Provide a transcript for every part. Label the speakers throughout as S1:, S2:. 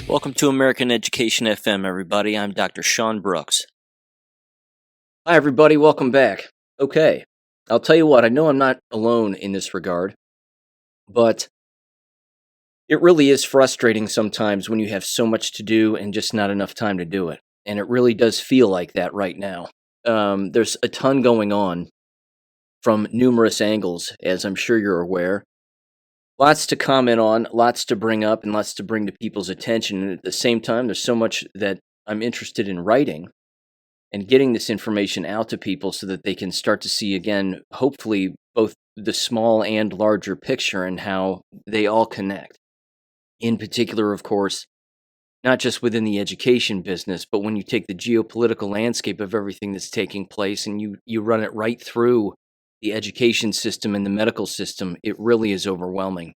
S1: Welcome to American Education FM, everybody. I'm Dr. Sean Brooks. Hi, everybody. Welcome back. Okay, I'll tell you what, I know I'm not alone in this regard, but it really is frustrating sometimes when you have so much to do and just not enough time to do it. And it really does feel like that right now. There's a ton going on from numerous angles, as I'm sure you're aware. Lots to comment on, lots to bring up, and lots to bring to people's attention. And at the same time, there's so much that I'm interested in writing and getting this information out to people so that they can start to see again, hopefully, both the small and larger picture and how they all connect. In particular, of course, not just within the education business, but when you take the geopolitical landscape of everything that's taking place and you run it right through the education system and the medical system, it really is overwhelming.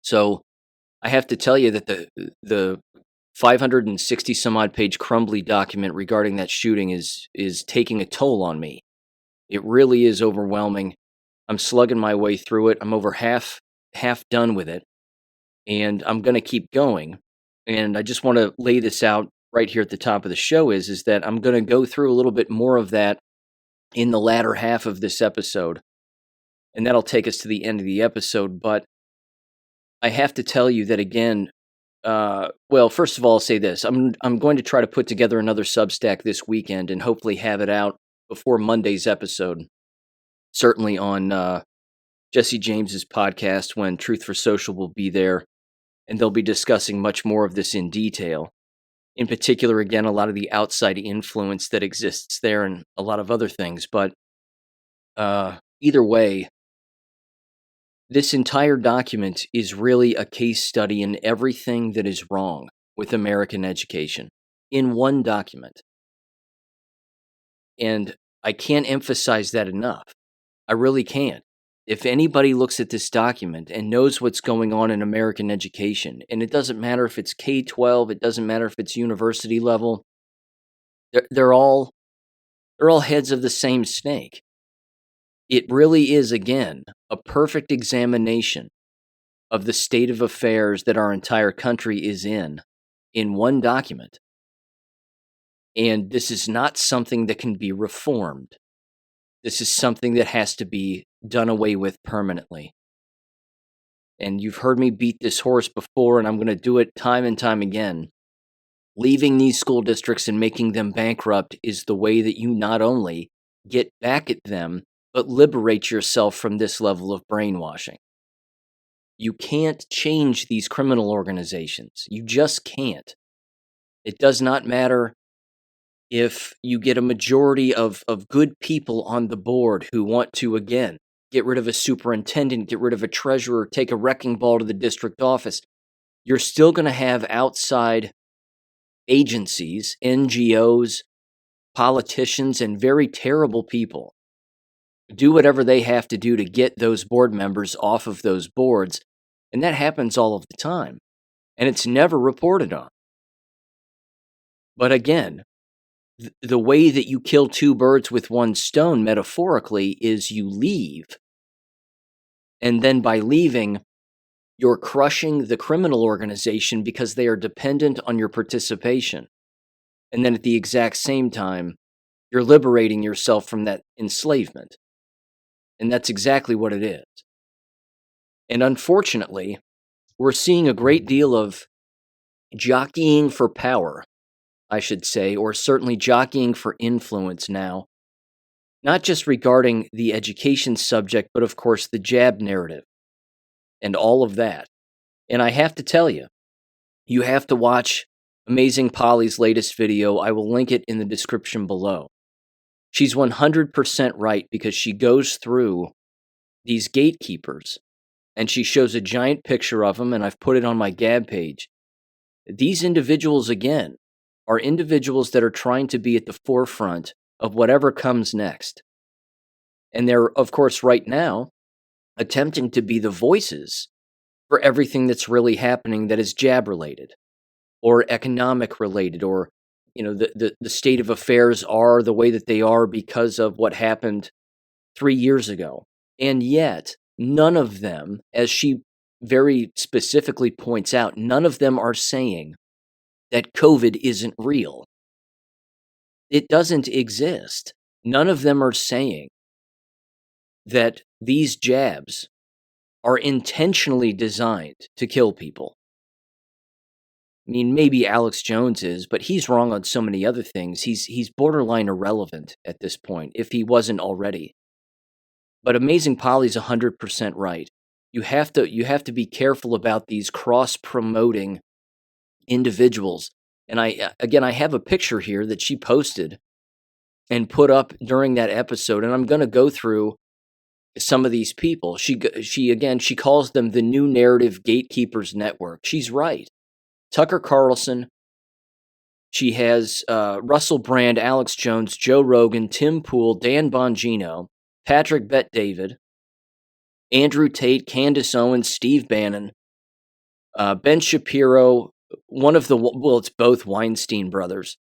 S1: So I have to tell you that the 560 some odd page Crumbly document regarding that shooting is taking a toll on me. It really is overwhelming. I'm slugging my way through it. I'm over half done with it, and I'm going to keep going. And I just want to lay this out right here at the top of the show is that I'm going to go through a little bit more of that in the latter half of this episode. And that'll take us to the end of the episode. But I have to tell you that again, well, first of all, I'll say this. I'm going to try to put together another Substack this weekend and hopefully have it out before Monday's episode. Certainly on Jesse James's podcast when Truth for Social will be there, and they'll be discussing much more of this in detail. In particular, again, a lot of the outside influence that exists there and a lot of other things. But either way, this entire document is really a case study in everything that is wrong with American education in one document. And I can't emphasize that enough. I really can't. If anybody looks at this document and knows what's going on in American education, and it doesn't matter if it's K-12, it doesn't matter if it's university level, they're all heads of the same snake. It really is, again, a perfect examination of the state of affairs that our entire country is in one document. And this is not something that can be reformed. This is something that has to be done away with permanently. And you've heard me beat this horse before, and I'm going to do it time and time again. Leaving these school districts and making them bankrupt is the way that you not only get back at them, but liberate yourself from this level of brainwashing. You can't change these criminal organizations. You just can't. It does not matter if you get a majority of good people on the board who want to, again, get rid of a superintendent, get rid of a treasurer, take a wrecking ball to the district office. You're still going to have outside agencies, NGOs, politicians, and very terrible people do whatever they have to do to get those board members off of those boards. And that happens all of the time. And it's never reported on. But again, the way that you kill two birds with one stone, metaphorically, is you leave. And then by leaving, you're crushing the criminal organization because they are dependent on your participation. And then at the exact same time, you're liberating yourself from that enslavement. And that's exactly what it is. And unfortunately, we're seeing a great deal of jockeying for power, I should say, or certainly jockeying for influence now. Not just regarding the education subject, but of course the jab narrative and all of that. And I have to tell you, you have to watch Amazing Polly's latest video. I will link it in the description below. She's 100% right because she goes through these gatekeepers and she shows a giant picture of them, and I've put it on my Gab page. These individuals, again, are individuals that are trying to be at the forefront of whatever comes next. And they're, of course, right now, attempting to be the voices for everything that's really happening that is jab-related or economic-related, or the state of affairs are the way that they are because of what happened 3 years ago. And yet, none of them, as she very specifically points out, none of them are saying that COVID isn't real. It doesn't exist. None of them are saying that these jabs are intentionally designed to kill people. I mean, maybe Alex Jones is, but he's wrong on so many other things. He's borderline irrelevant at this point, if he wasn't already. But Amazing Polly's 100% right. You have to be careful about these cross-promoting individuals. And I have a picture here that she posted and put up during that episode, and I'm going to go through some of these people. She calls them the New Narrative Gatekeepers Network. She's right. Tucker Carlson. She has Russell Brand, Alex Jones, Joe Rogan, Tim Pool, Dan Bongino, Patrick Bet-David, Andrew Tate, Candace Owens, Steve Bannon, Ben Shapiro, it's both Weinstein brothers.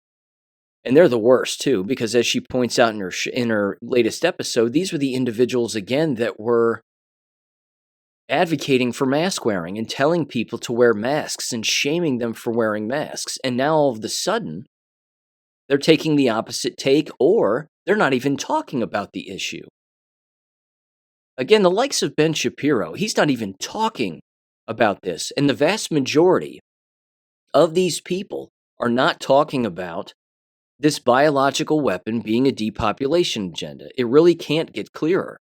S1: And they're the worst, too, because as she points out in her latest episode, these were the individuals, again, that were advocating for mask wearing and telling people to wear masks and shaming them for wearing masks. And now all of a sudden, they're taking the opposite take, or they're not even talking about the issue. Again, the likes of Ben Shapiro, he's not even talking about this. And the vast majority of these people are not talking about this biological weapon being a depopulation agenda. It really can't get clearer.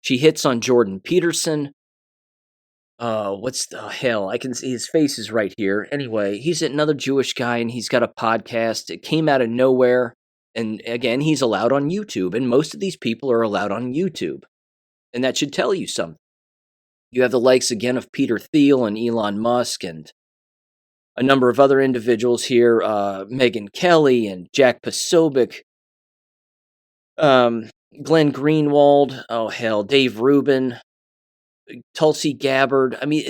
S1: She hits on Jordan Peterson. What's the hell? I can see his face is right here. Anyway, he's another Jewish guy, and he's got a podcast. It came out of nowhere. And again, he's allowed on YouTube, and most of these people are allowed on YouTube. And that should tell you something. You have the likes, again, of Peter Thiel and Elon Musk and a number of other individuals here, Megyn Kelly and Jack Posobiec, Glenn Greenwald, Dave Rubin, Tulsi Gabbard, I mean,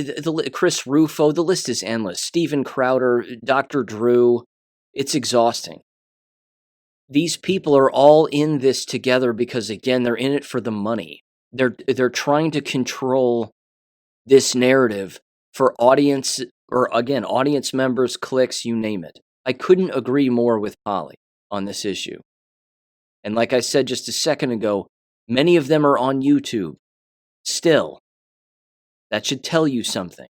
S1: Chris Rufo, the list is endless. Steven Crowder, Dr. Drew, it's exhausting. These people are all in this together because, again, they're in it for the money. They're trying to control this narrative for audience, or again, audience members, clicks, you name it. I couldn't agree more with Polly on this issue. And like I said just a second ago, many of them are on YouTube. Still, that should tell you something.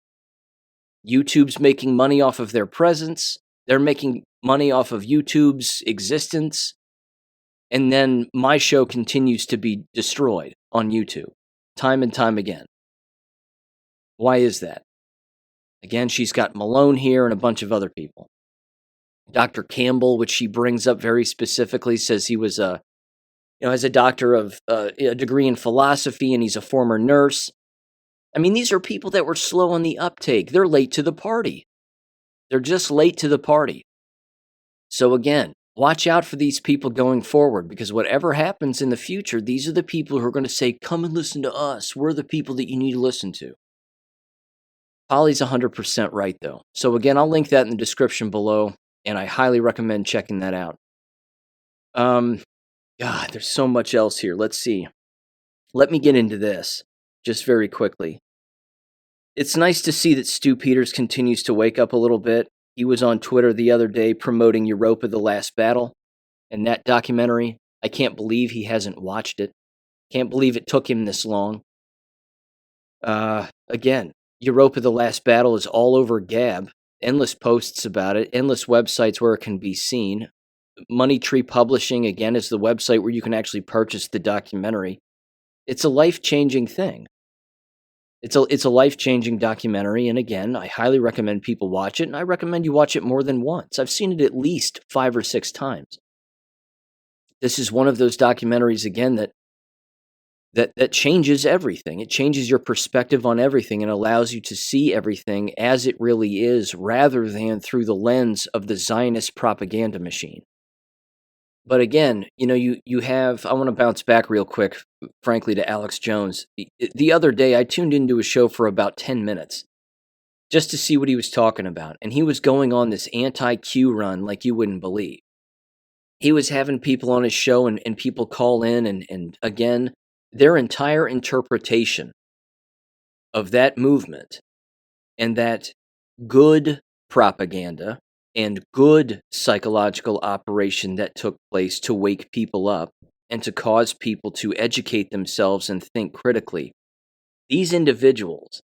S1: YouTube's making money off of their presence. They're making money off of YouTube's existence. And then my show continues to be destroyed on YouTube, time and time again. Why is that? Again, she's got Malone here and a bunch of other people. Dr. Campbell, which she brings up very specifically, says he was has a doctor of a degree in philosophy, and he's a former nurse. I mean, these are people that were slow on the uptake. They're late to the party. They're just late to the party. So again, watch out for these people going forward, because whatever happens in the future, these are the people who are going to say, come and listen to us. We're the people that you need to listen to. Polly's 100% right, though. So again, I'll link that in the description below, and I highly recommend checking that out. God, there's so much else here. Let's see. Let me get into this just very quickly. It's nice to see that Stu Peters continues to wake up a little bit. He was on Twitter the other day promoting Europa: The Last Battle and that documentary. I can't believe he hasn't watched it. Can't believe it took him this long. Again, Europa: The Last Battle is all over Gab. Endless posts about it. Endless websites where it can be seen. Money Tree Publishing, again, is the website where you can actually purchase the documentary. It's a life-changing thing. It's a life-changing documentary, and again, I highly recommend people watch it, and I recommend you watch it more than once. I've seen it at least 5 or 6 times. This is one of those documentaries, again, that changes everything. It changes your perspective on everything and allows you to see everything as it really is, rather than through the lens of the Zionist propaganda machine. But again, you have, I want to bounce back real quick, frankly, to Alex Jones. The other day, I tuned into a show for about 10 minutes just to see what he was talking about. And he was going on this anti-Q run like you wouldn't believe. He was having people on his show and people call in, and again, their entire interpretation of that movement and that good propaganda and good psychological operation that took place to wake people up and to cause people to educate themselves and think critically. These individuals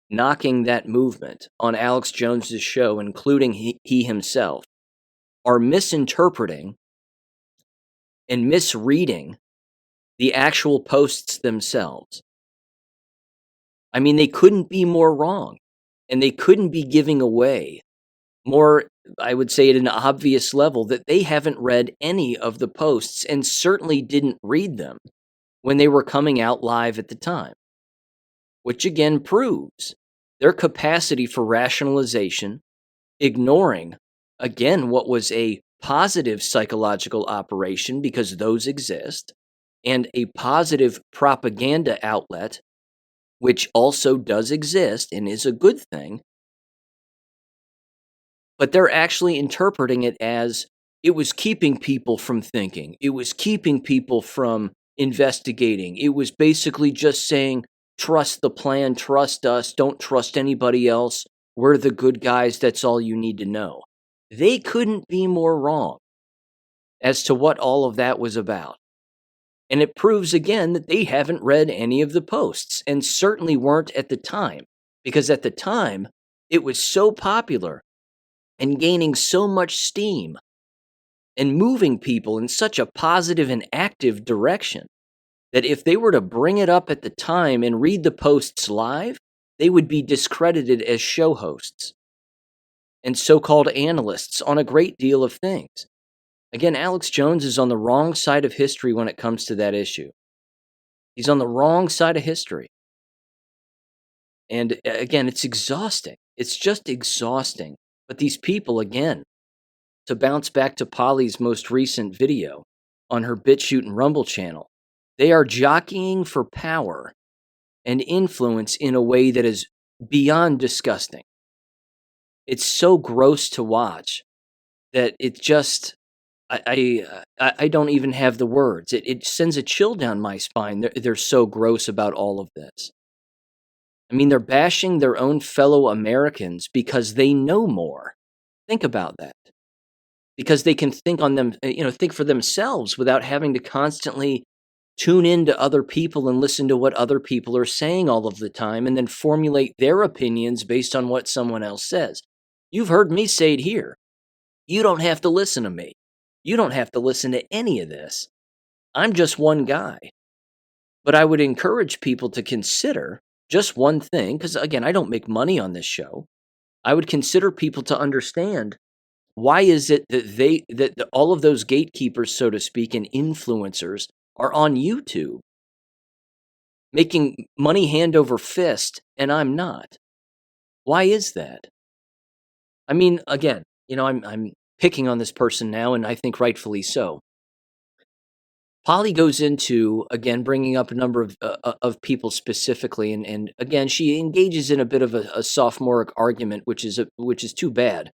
S1: knocking that movement on Alex Jones's show, including he himself, are misinterpreting and misreading the actual posts themselves. I mean, they couldn't be more wrong, and they couldn't be giving away more, I would say, at an obvious level, that they haven't read any of the posts and certainly didn't read them when they were coming out live at the time, which again proves their capacity for rationalization, ignoring, again, what was a positive psychological operation, because those exist, and a positive propaganda outlet, which also does exist and is a good thing. But they're actually interpreting it as it was keeping people from thinking. It was keeping people from investigating. It was basically just saying, trust the plan, trust us, don't trust anybody else. We're the good guys. That's all you need to know. They couldn't be more wrong as to what all of that was about. And it proves again that they haven't read any of the posts, and certainly weren't at the time, because at the time it was so popular and gaining so much steam and moving people in such a positive and active direction that if they were to bring it up at the time and read the posts live, they would be discredited as show hosts and so-called analysts on a great deal of things. Again, Alex Jones is on the wrong side of history when it comes to that issue. He's on the wrong side of history. And again, it's exhausting. It's just exhausting. But these people, again, to bounce back to Polly's most recent video on her BitChute and Rumble channel, they are jockeying for power and influence in a way that is beyond disgusting. It's so gross to watch that it just, I don't even have the words. It sends a chill down my spine. They're so gross about all of this. I mean, they're bashing their own fellow Americans because they know more. Think about that. Because they can think on them, think for themselves without having to constantly tune in to other people and listen to what other people are saying all of the time and then formulate their opinions based on what someone else says. You've heard me say it here. You don't have to listen to me. You don't have to listen to any of this. I'm just one guy. But I would encourage people to consider just one thing, because again, I don't make money on this show. I would consider people to understand, why is it that all of those gatekeepers, so to speak, and influencers are on YouTube making money hand over fist, and I'm not? Why is that? I mean, again, I'm picking on this person now, and I think rightfully so. Polly goes into, again, bringing up a number of people specifically, and again, she engages in a bit of a sophomoric argument, which is too bad,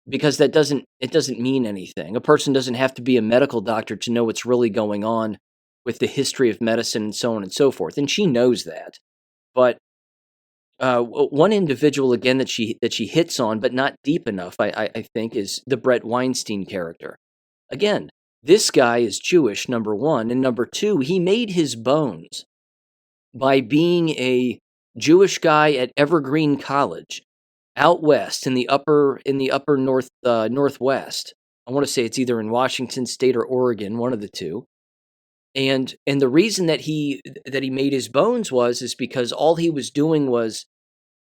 S1: because it doesn't mean anything. A person doesn't have to be a medical doctor to know what's really going on with the history of medicine and so on and so forth, and she knows that. But one individual, again, that she hits on, but not deep enough, I think, is the Brett Weinstein character. Again, this guy is Jewish, number one, and number two, he made his bones by being a Jewish guy at Evergreen College out west in the upper northwest. I want to say it's either in Washington State or Oregon, one of the two. And the reason that he made his bones is because all he was doing was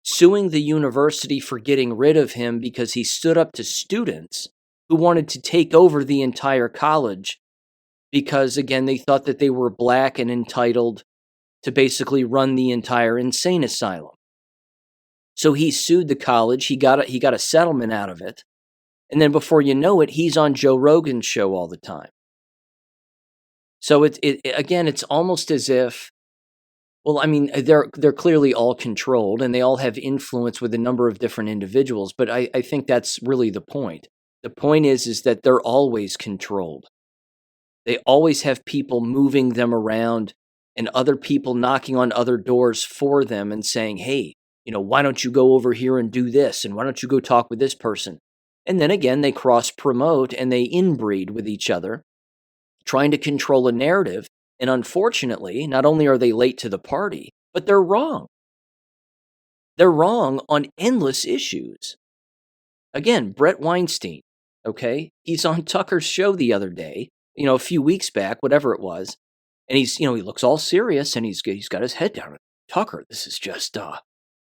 S1: suing the university for getting rid of him because he stood up to students who wanted to take over the entire college because, again, they thought that they were black and entitled to basically run the entire insane asylum. So he sued the college. He got a settlement out of it. And then before you know it, he's on Joe Rogan's show all the time. So it's almost as if, well, I mean, they're clearly all controlled and they all have influence with a number of different individuals, but I think that's really the point. The point is that they're always controlled. They always have people moving them around and other people knocking on other doors for them and saying, hey, why don't you go over here and do this? And why don't you go talk with this person? And then again, they cross promote and they inbreed with each other, trying to control a narrative. And unfortunately, not only are they late to the party, but they're wrong. They're wrong on endless issues. Again, Brett Weinstein, okay? He's on Tucker's show the other day, a few weeks back, whatever it was. And he looks all serious and he's got his head down. Tucker, this is just,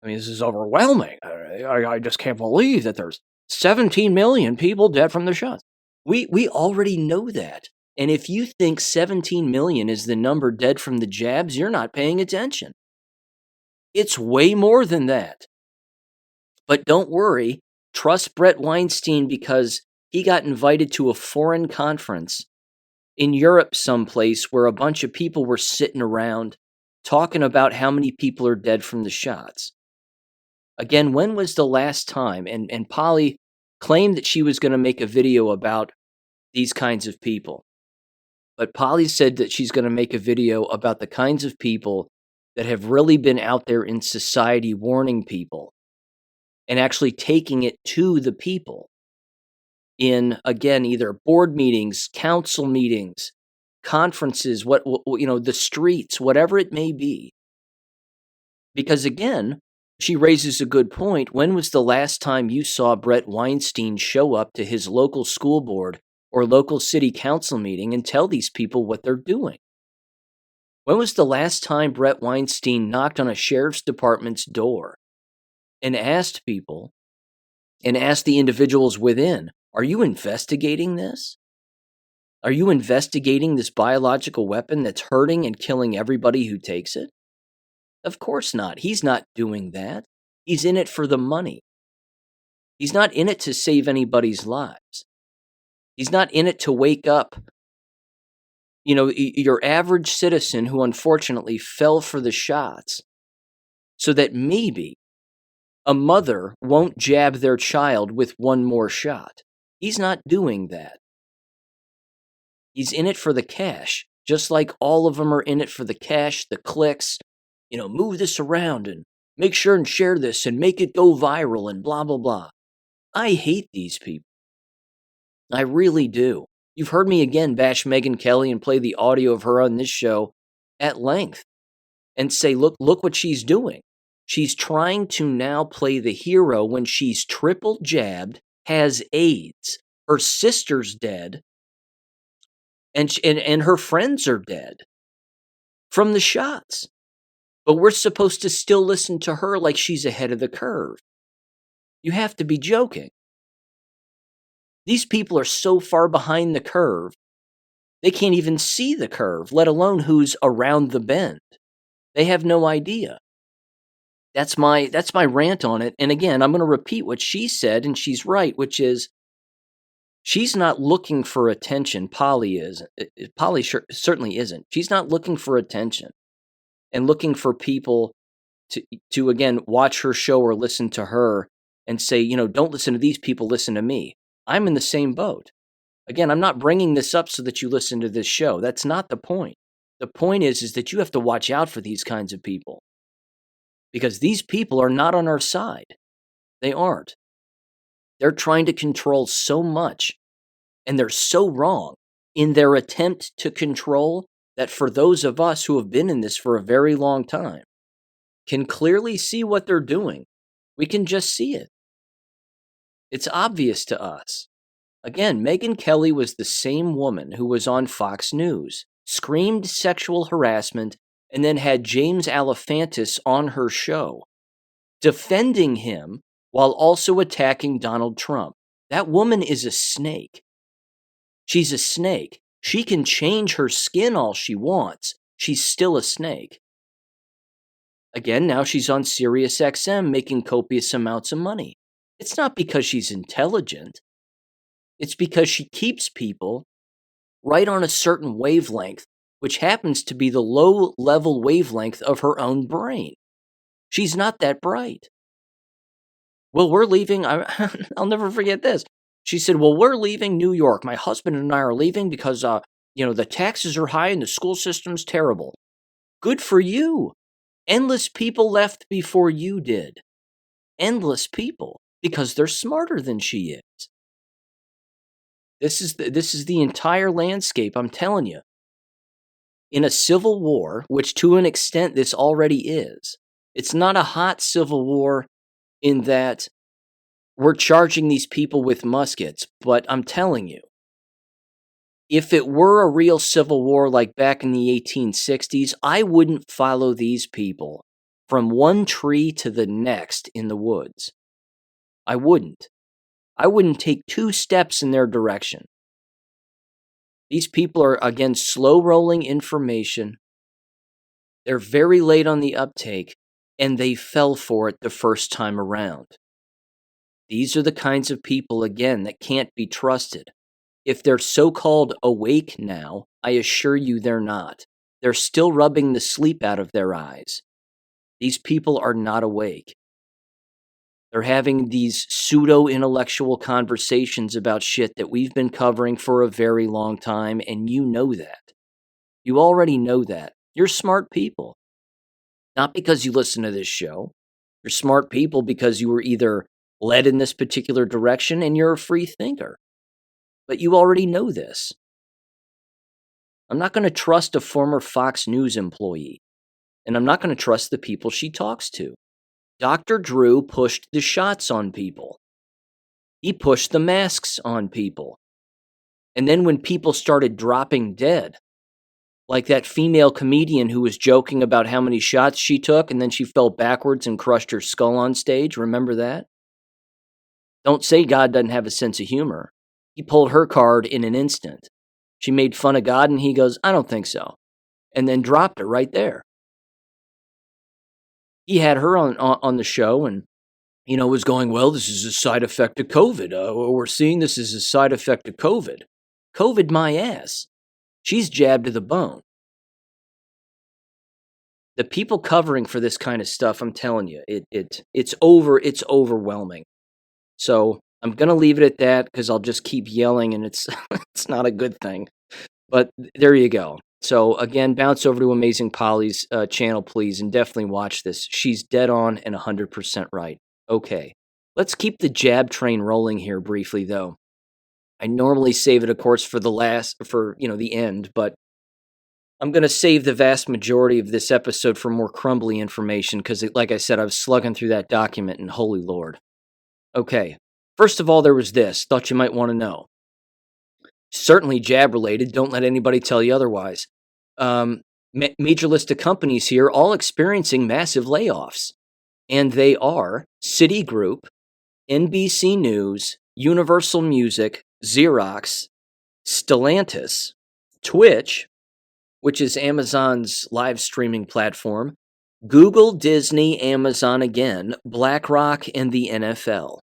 S1: this is overwhelming. I just can't believe that there's 17 million people dead from the shots. We already know that. And if you think 17 million is the number dead from the jabs, you're not paying attention. It's way more than that. But don't worry, trust Brett Weinstein because he got invited to a foreign conference in Europe someplace where a bunch of people were sitting around talking about how many people are dead from the shots. Again, when was the last time? And Polly claimed that she was going to make a video about these kinds of people. But Polly said that she's going to make a video about the kinds of people that have really been out there in society warning people and actually taking it to the people in, again, either board meetings, council meetings, conferences, the streets, whatever it may be. Because again, she raises a good point. When was the last time you saw Brett Weinstein show up to his local school board or local city council meeting and tell these people what they're doing? When was the last time Brett Weinstein knocked on a sheriff's department's door and asked people and asked the individuals within, are you investigating this? Are you investigating this biological weapon that's hurting and killing everybody who takes it? Of course not. He's not doing that. He's in it for the money. He's not in it to save anybody's lives. He's not in it to wake up, your average citizen who unfortunately fell for the shots so that maybe a mother won't jab their child with one more shot. He's not doing that. He's in it for the cash, just like all of them are in it for the cash, the clicks, move this around and make sure and share this and make it go viral and blah, blah, blah. I hate these people. I really do. You've heard me again bash Megyn Kelly and play the audio of her on this show at length and say, look what she's doing. She's trying to now play the hero when she's triple jabbed, has AIDS, her sister's dead, and her friends are dead from the shots. But we're supposed to still listen to her like she's ahead of the curve. You have to be joking. These people are so far behind the curve, they can't even see the curve, let alone who's around the bend. They have no idea. That's my rant on it. And again, I'm going to repeat what she said, and she's right, which is she's not looking for attention. Polly is. Polly certainly isn't. She's not looking for attention and looking for people to again, watch her show or listen to her and say, don't listen to these people, listen to me. I'm in the same boat. Again, I'm not bringing this up so that you listen to this show. That's not the point. The point is that you have to watch out for these kinds of people. Because these people are not on our side. They aren't. They're trying to control so much, and they're so wrong in their attempt to control that for those of us who have been in this for a very long time, can clearly see what they're doing. We can just see it. It's obvious to us. Again, Megyn Kelly was the same woman who was on Fox News, screamed sexual harassment, and then had James Alefantis on her show, defending him while also attacking Donald Trump. That woman is a snake. She's a snake. She can change her skin all she wants. She's still a snake. Again, now she's on SiriusXM making copious amounts of money. It's not because she's intelligent. It's because she keeps people right on a certain wavelength, which happens to be the low-level wavelength of her own brain. She's not that bright. Well, we're leaving. I'll never forget this. She said, well, we're leaving New York. My husband and I are leaving because, the taxes are high and the school system's terrible. Good for you. Endless people left before you did. endless people because they're smarter than she is. This is the entire landscape, I'm telling you. In a civil war, which to an extent this already is, it's not a hot civil war in that we're charging these people with muskets, but I'm telling you, if it were a real civil war like back in the 1860s, I wouldn't follow these people from one tree to the next in the woods. I wouldn't. I wouldn't take 2 steps in their direction. These people are, again, slow-rolling information. They're very late on the uptake, and they fell for it the first time around. These are the kinds of people, again, that can't be trusted. If they're so-called awake now, I assure you they're not. They're still rubbing the sleep out of their eyes. These people are not awake. They're having these pseudo-intellectual conversations about shit that we've been covering for a very long time, and you know that. You already know that. You're smart people. Not because you listen to this show. You're smart people because you were either led in this particular direction and you're a free thinker. But you already know this. I'm not going to trust a former Fox News employee, and I'm not going to trust the people she talks to. Dr. Drew pushed the shots on people. He pushed the masks on people. And then when people started dropping dead, like that female comedian who was joking about how many shots she took and then she fell backwards and crushed her skull on stage, remember that? Don't say God doesn't have a sense of humor. He pulled her card in an instant. She made fun of God and he goes, I don't think so. And then dropped her right there. He had her on the show and, was going, well, this is a side effect of COVID. We're seeing this as a side effect of COVID. COVID my ass. She's jabbed to the bone. The people covering for this kind of stuff, I'm telling you, it's overwhelming. So I'm going to leave it at that because I'll just keep yelling and it's it's not a good thing. But there you go. So again, bounce over to Amazing Polly's channel, please, and definitely watch this. She's dead on and 100% right. Okay, let's keep the jab train rolling here briefly, though. I normally save it, of course, for the end, but I'm going to save the vast majority of this episode for more crumbly information because, like I said, I was slugging through that document and holy Lord. Okay, first of all, there was this. Thought you might want to know. Certainly jab-related. Don't let anybody tell you otherwise. Major list of companies here all experiencing massive layoffs. And they are Citigroup, NBC News, Universal Music, Xerox, Stellantis, Twitch, which is Amazon's live streaming platform, Google, Disney, Amazon again, BlackRock, and the NFL.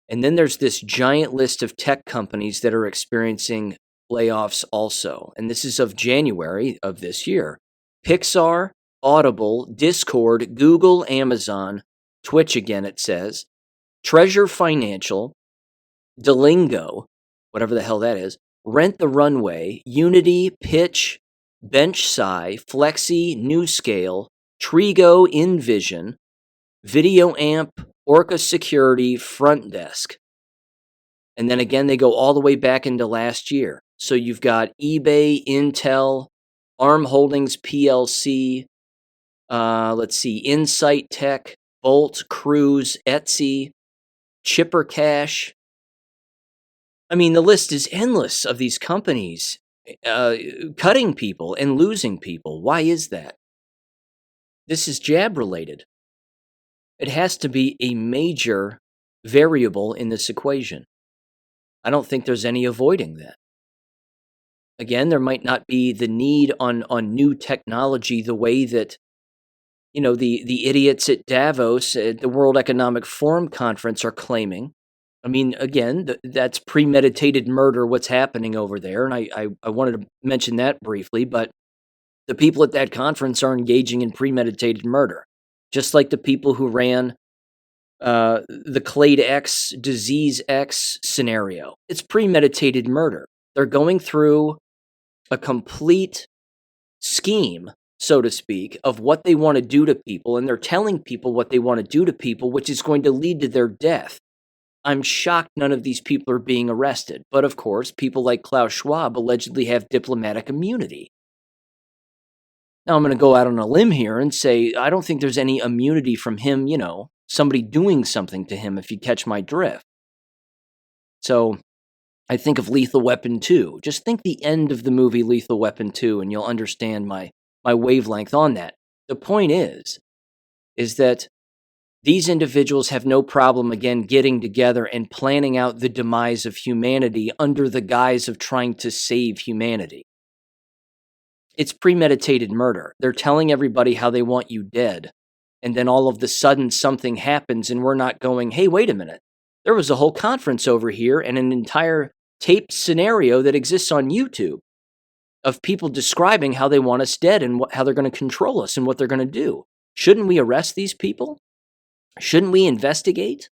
S1: And then there's this giant list of tech companies that are experiencing layoffs also. And this is of January of this year. Pixar, Audible, Discord, Google, Amazon, Twitch again it says, Treasure Financial, Duolingo, whatever the hell that is, Rent the Runway, Unity, Pitch, BenchSci, Flexi, NewScale, Trigo, InVision, VideoAmp, Orca Security, Front Desk. And then again, they go all the way back into last year. So you've got eBay, Intel, ARM Holdings PLC, Insight Tech, Bolt, Cruise, Etsy, Chipper Cash. I mean, the list is endless of these companies cutting people and losing people. Why is that? This is jab related. It has to be a major variable in this equation. I don't think there's any avoiding that. Again, there might not be the need on new technology the way that, the idiots at Davos at the World Economic Forum conference are claiming. I mean, again, that's premeditated murder, what's happening over there. And I wanted to mention that briefly, but the people at that conference are engaging in premeditated murder. Just like the people who ran the Clade X, Disease X scenario. It's premeditated murder. They're going through a complete scheme so to speak, of what they want to do to people, and they're telling people what they want to do to people, which is going to lead to their death. I'm shocked none of these people are being arrested. But of course, people like Klaus Schwab allegedly have diplomatic immunity. Now, I'm going to go out on a limb here and say I don't think there's any immunity from him, somebody doing something to him, if you catch my drift. So I think of Lethal Weapon 2. Just think the end of the movie Lethal Weapon 2, and you'll understand my wavelength on that. The point is that these individuals have no problem, again, getting together and planning out the demise of humanity under the guise of trying to save humanity. It's premeditated murder. They're telling everybody how they want you dead. And then all of a sudden something happens and we're not going, hey, wait a minute. There was a whole conference over here and an entire taped scenario that exists on YouTube of people describing how they want us dead and how they're going to control us and what they're going to do. Shouldn't we arrest these people? Shouldn't we investigate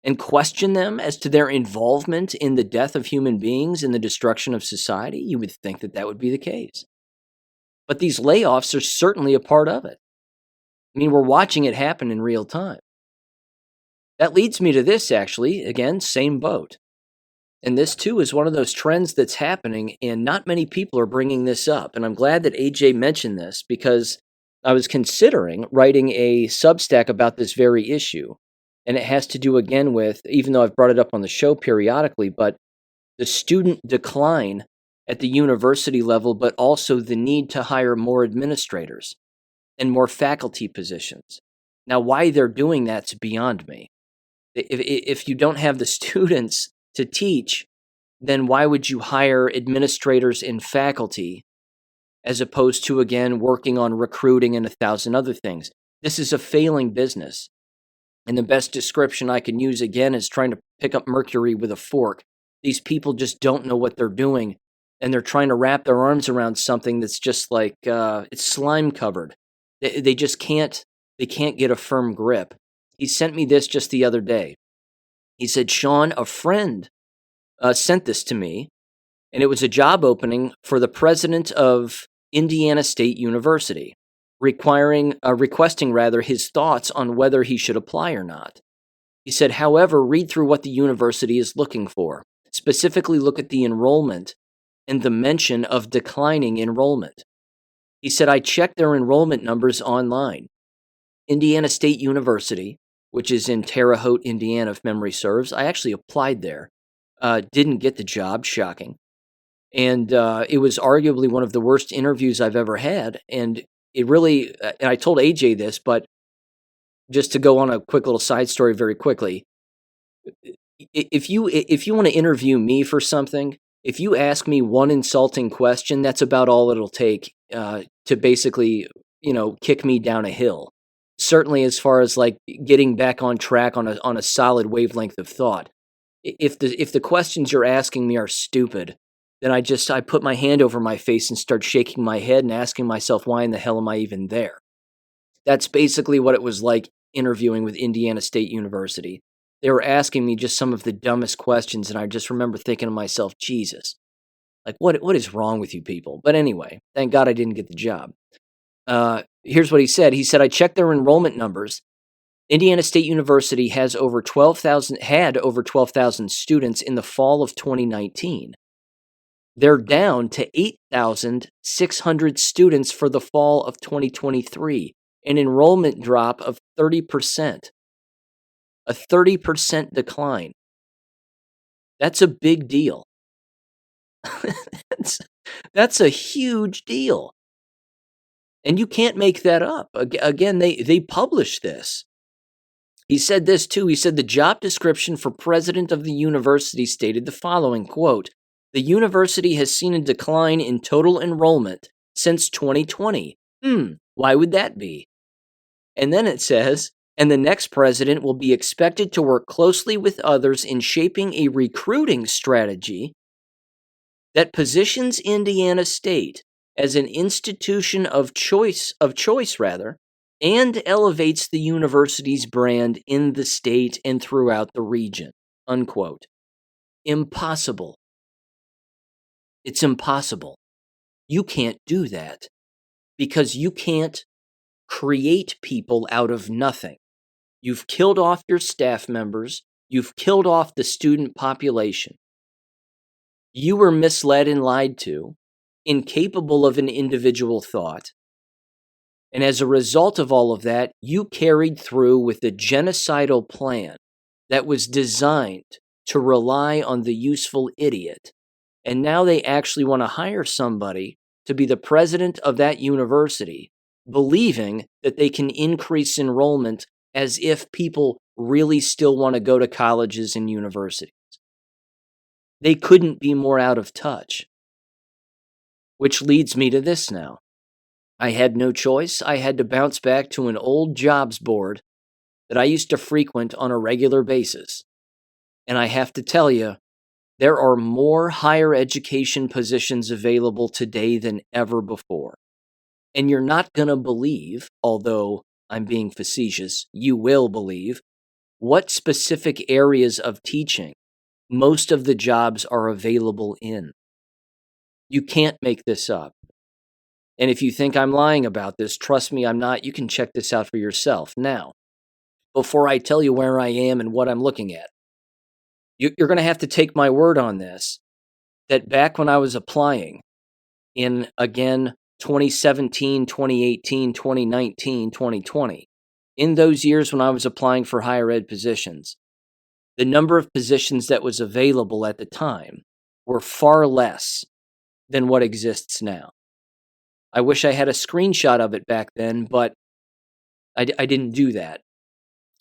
S1: and question them as to their involvement in the death of human beings and the destruction of society? You would think that that would be the case. But these layoffs are certainly a part of it. I mean, we're watching it happen in real time. That leads me to this, actually. Again, same boat. And this, too, is one of those trends that's happening, and not many people are bringing this up. And I'm glad that AJ mentioned this because I was considering writing a Substack about this very issue. And it has to do, again, with, even though I've brought it up on the show periodically, but the student decline at the university level, but also the need to hire more administrators and more faculty positions. Now, why they're doing that's beyond me. If you don't have the students to teach, then why would you hire administrators and faculty as opposed to, again, working on recruiting and 1,000 other things? This is a failing business. And the best description I can use, again, is trying to pick up mercury with a fork. These people just don't know what they're doing, and they're trying to wrap their arms around something that's just like, it's slime covered. They just can't get a firm grip. He sent me this just the other day. He said, Sean, a friend sent this to me, and it was a job opening for the president of Indiana State University, requesting his thoughts on whether he should apply or not. He said, however, read through what the university is looking for. Specifically look at the enrollment and the mention of declining enrollment. He said, I checked their enrollment numbers online. Indiana State University, which is in Terre Haute, Indiana, if memory serves. I actually applied there. Didn't get the job, shocking. And it was arguably one of the worst interviews I've ever had. And it really, and I told AJ this, but just to go on a quick little side story very quickly, if you want to interview me for something, if you ask me one insulting question, that's about all it'll take to basically, kick me down a hill. Certainly as far as like getting back on track on a solid wavelength of thought. If the questions you're asking me are stupid, then I put my hand over my face and start shaking my head and asking myself, why in the hell am I even there? That's basically what it was like interviewing with Indiana State University. They were asking me just some of the dumbest questions, and I just remember thinking to myself, Jesus, like what is wrong with you people? But anyway, thank God I didn't get the job. Here's what he said. He said, I checked their enrollment numbers. Indiana State University had over 12,000 students in the fall of 2019. They're down to 8,600 students for the fall of 2023, an enrollment drop of 30%. A 30% decline. That's a big deal. That's a huge deal. And you can't make that up. Again, they published this. He said this too. He said the job description for president of the university stated the following, quote, the university has seen a decline in total enrollment since 2020. Why would that be? And then it says, and the next president will be expected to work closely with others in shaping a recruiting strategy that positions Indiana State as an institution of choice, and elevates the university's brand in the state and throughout the region, unquote. Impossible. It's impossible. You can't do that. because you can't create people out of nothing. You've killed off your staff members. You've killed off the student population. You were misled and lied to, incapable of an individual thought. And as a result of all of that, you carried through with a genocidal plan that was designed to rely on the useful idiot. And now they actually want to hire somebody to be the president of that university, believing that they can increase enrollment as if people really still want to go to colleges and universities. They couldn't be more out of touch. Which leads me to this now. I had no choice. I had to bounce back to an old jobs board that I used to frequent on a regular basis. And I have to tell you, there are more higher education positions available today than ever before. And you're not going to believe, although I'm being facetious, you will believe, what specific areas of teaching most of the jobs are available in. You can't make this up. And if you think I'm lying about this, trust me, I'm not. You can check this out for yourself. Now, before I tell you where I am and what I'm looking at, you're going to have to take my word on this, that back when I was applying in, again, 2017, 2018, 2019, 2020, in those years when I was applying for higher ed positions, the number of positions that was available at the time were far less than what exists now. I wish I had a screenshot of it back then, but I didn't do that.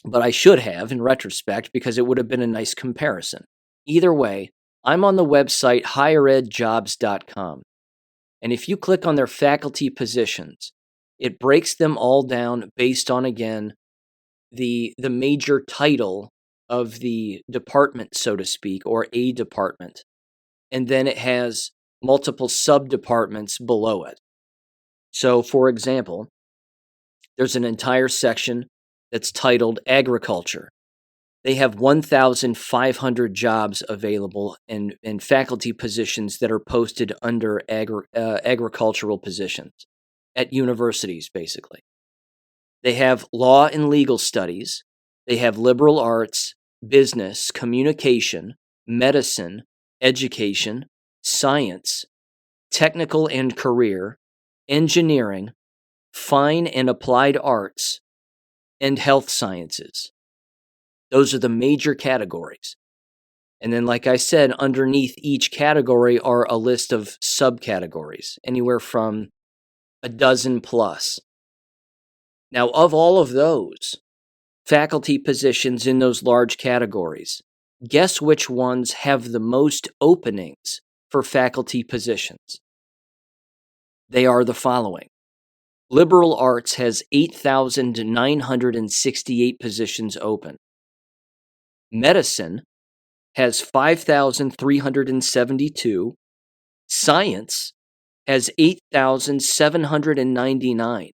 S1: But I should have, in retrospect, because it would have been a nice comparison. Either way, I'm on the website higheredjobs.com. And if you click on their faculty positions, it breaks them all down based on, again, the major title of the department, so to speak, or a department. And then it has multiple sub-departments below it. So, for example, there's an entire section that's titled Agriculture. They have 1,500 jobs available and faculty positions that are posted under agricultural positions at universities, basically. They have law and legal studies. They have liberal arts, business, communication, medicine, education, science, technical and career, engineering, fine and applied arts, and health sciences. Those are the major categories. And then, like I said, underneath each category are a list of subcategories, anywhere from a dozen plus. Now, of all of those faculty positions in those large categories, guess which ones have the most openings for faculty positions? They are the following. Liberal arts has 8,968 positions open. Medicine has 5,372. Science has 8,799.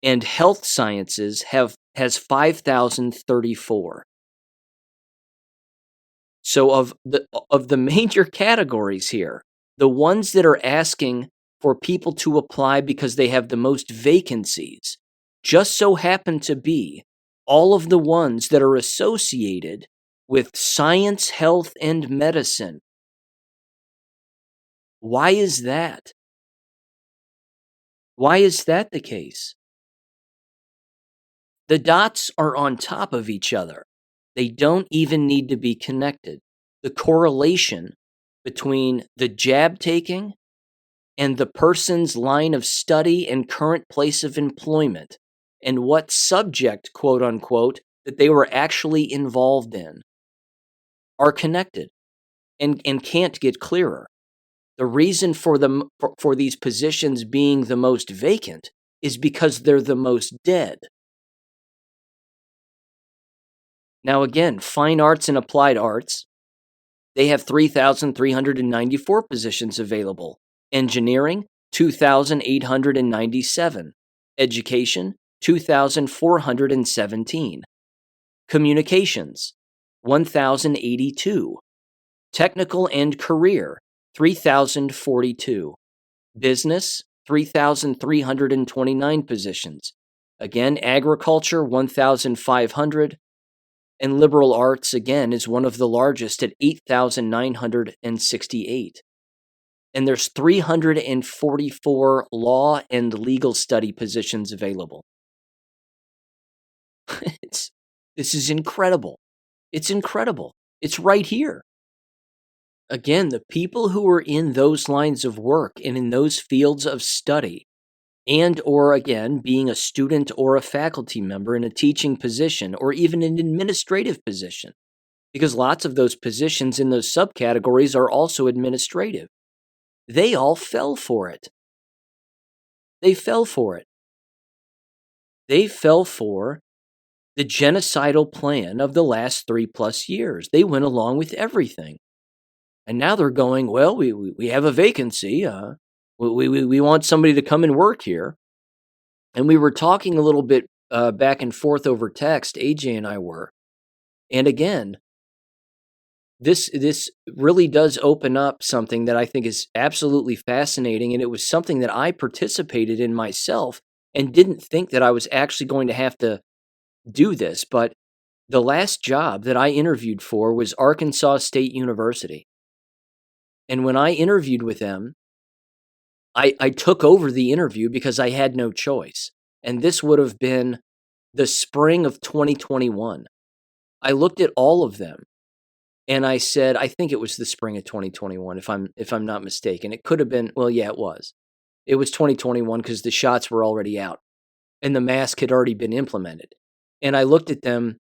S1: And health sciences has 5,034. So of the major categories here, the ones that are asking for people to apply because they have the most vacancies just so happen to be all of the ones that are associated with science, health, and medicine. Why is that? Why is that the case? The dots are on top of each other. They don't even need to be connected. The correlation between the jab taking and the person's line of study and current place of employment and what subject, quote unquote, that they were actually involved in are connected and can't get clearer. The reason for these positions being the most vacant is because they're the most dead. Now again, fine arts and applied arts, they have 3,394 positions available. Engineering, 2,897. Education, 2,417. Communications, 1,082. Technical and career, 3,042. Business, 3,329 positions. Again, agriculture, 1,500. And liberal arts, again, is one of the largest at 8,968. And there's 344 law and legal study positions available. This is incredible. It's incredible. It's right here. Again, the people who are in those lines of work and in those fields of study, and or again, being a student or a faculty member in a teaching position or even an administrative position, because lots of those positions in those subcategories are also administrative. They all fell for it. They fell for it. They fell for the genocidal plan of the last 3+ years. They went along with everything. And now they're going, well, we have a vacancy. We want somebody to come and work here. And we were talking a little bit back and forth over text, AJ and I were. And again, this really does open up something that I think is absolutely fascinating. And it was something that I participated in myself and didn't think that I was actually going to have to do this. But the last job that I interviewed for was Arkansas State University. And when I interviewed with them, I took over the interview because I had no choice. And this would have been the spring of 2021. I looked at all of them and I said, I think it was the spring of 2021, if I'm not mistaken. It could have been, well, yeah, it was. It was 2021 because the shots were already out and the mask had already been implemented. And I looked at them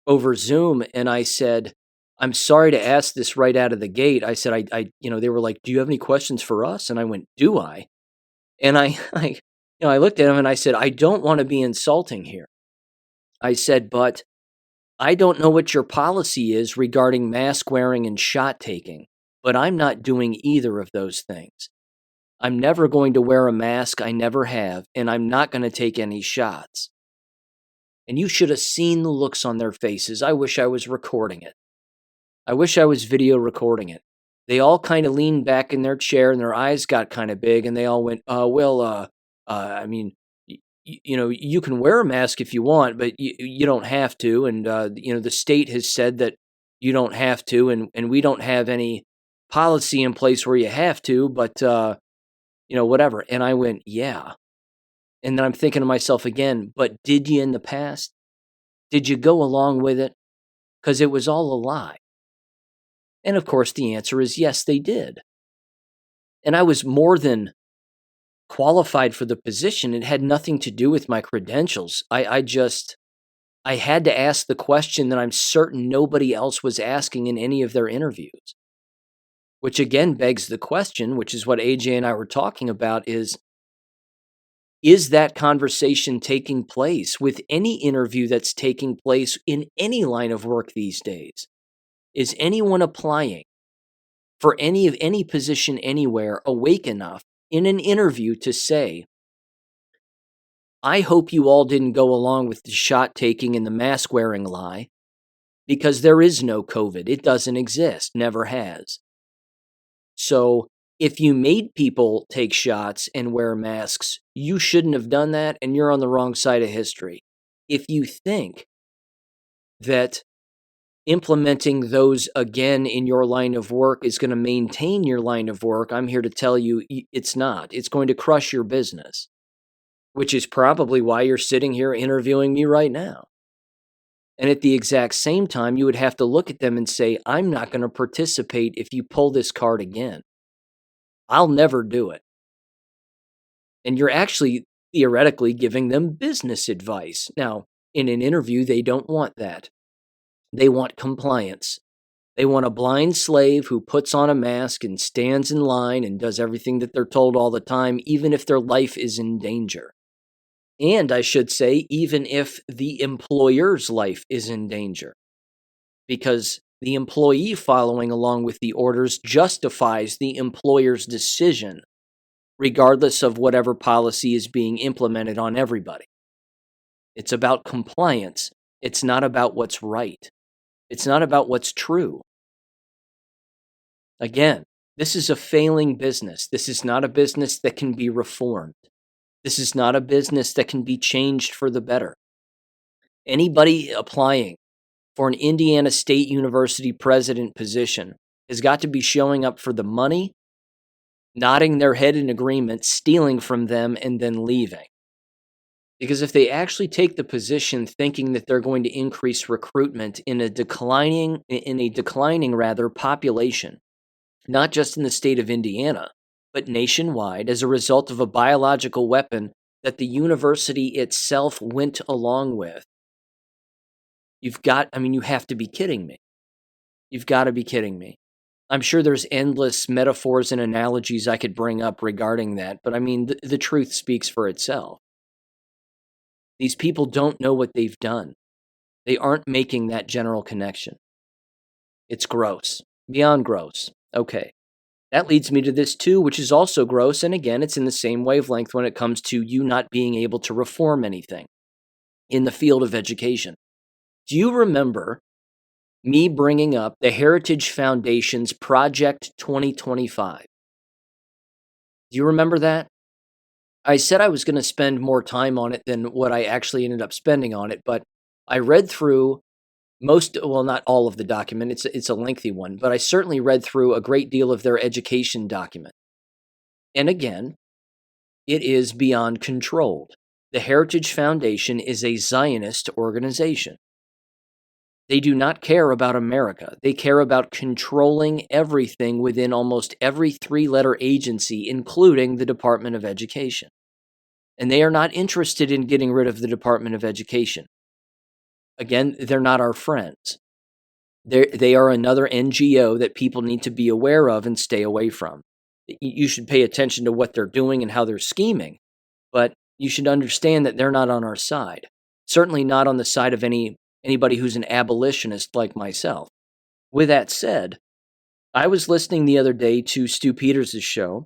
S1: over Zoom and I said, I'm sorry to ask this right out of the gate. I said, they were like, do you have any questions for us? And I went, do I? And I looked at him and I said, I don't want to be insulting here. I said, but I don't know what your policy is regarding mask wearing and shot taking, but I'm not doing either of those things. I'm never going to wear a mask. I never have, and I'm not going to take any shots. And you should have seen the looks on their faces. I wish I was recording it. I wish I was video recording it. They all kind of leaned back in their chair and their eyes got kind of big and they all went, you can wear a mask if you want, but you don't have to. And, the state has said that you don't have to, and we don't have any policy in place where you have to, but, whatever. And I went, yeah. And then I'm thinking to myself again, but did you in the past? Did you go along with it? Because it was all a lie. And of course, the answer is yes, they did. And I was more than qualified for the position. It had nothing to do with my credentials. I had to ask the question that I'm certain nobody else was asking in any of their interviews. Which again begs the question, which is what AJ and I were talking about, is that conversation taking place with any interview that's taking place in any line of work these days? Is anyone applying for any position anywhere awake enough in an interview to say, I hope you all didn't go along with the shot taking and the mask wearing lie, because there is no COVID. It doesn't exist, never has. So if you made people take shots and wear masks, you shouldn't have done that, and you're on the wrong side of history. If you think that implementing those again in your line of work is going to maintain your line of work, I'm here to tell you it's not. It's going to crush your business, which is probably why you're sitting here interviewing me right now. And at the exact same time, you would have to look at them and say, I'm not going to participate if you pull this card again. I'll never do it. And you're actually theoretically giving them business advice. Now, in an interview, they don't want that. They want compliance. They want a blind slave who puts on a mask and stands in line and does everything that they're told all the time, even if their life is in danger. And I should say, even if the employer's life is in danger. Because the employee following along with the orders justifies the employer's decision, regardless of whatever policy is being implemented on everybody. It's about compliance. It's not about what's right. It's not about what's true. Again, This is a failing business. This is not a business that can be reformed. This is not a business that can be changed for the better. Anybody applying for an Indiana State University president position has got to be showing up for the money, nodding their head in agreement, stealing from them, and then leaving. Because if they actually take the position thinking that they're going to increase recruitment in a declining population, not just in the state of Indiana, but nationwide as a result of a biological weapon that the university itself went along with, you have to be kidding me. You've got to be kidding me. I'm sure there's endless metaphors and analogies I could bring up regarding that, but the truth speaks for itself. These people don't know what they've done. They aren't making that general connection. It's gross. Beyond gross. Okay. That leads me to this too, which is also gross, and again, it's in the same wavelength when it comes to you not being able to reform anything in the field of education. Do you remember me bringing up the Heritage Foundation's Project 2025? Do you remember that? I said I was going to spend more time on it than what I actually ended up spending on it, but I read through not all of the document. It's a lengthy one, but I certainly read through a great deal of their education document. And again, it is beyond controlled. The Heritage Foundation is a Zionist organization. They do not care about America. They care about controlling everything within almost every three-letter agency, including the Department of Education. And they are not interested in getting rid of the Department of Education. Again, they're not our friends. They are another NGO that people need to be aware of and stay away from. You should pay attention to what they're doing and how they're scheming, but you should understand that they're not on our side. Certainly not on the side of anybody who's an abolitionist like myself. With that said, I was listening the other day to Stu Peters' show,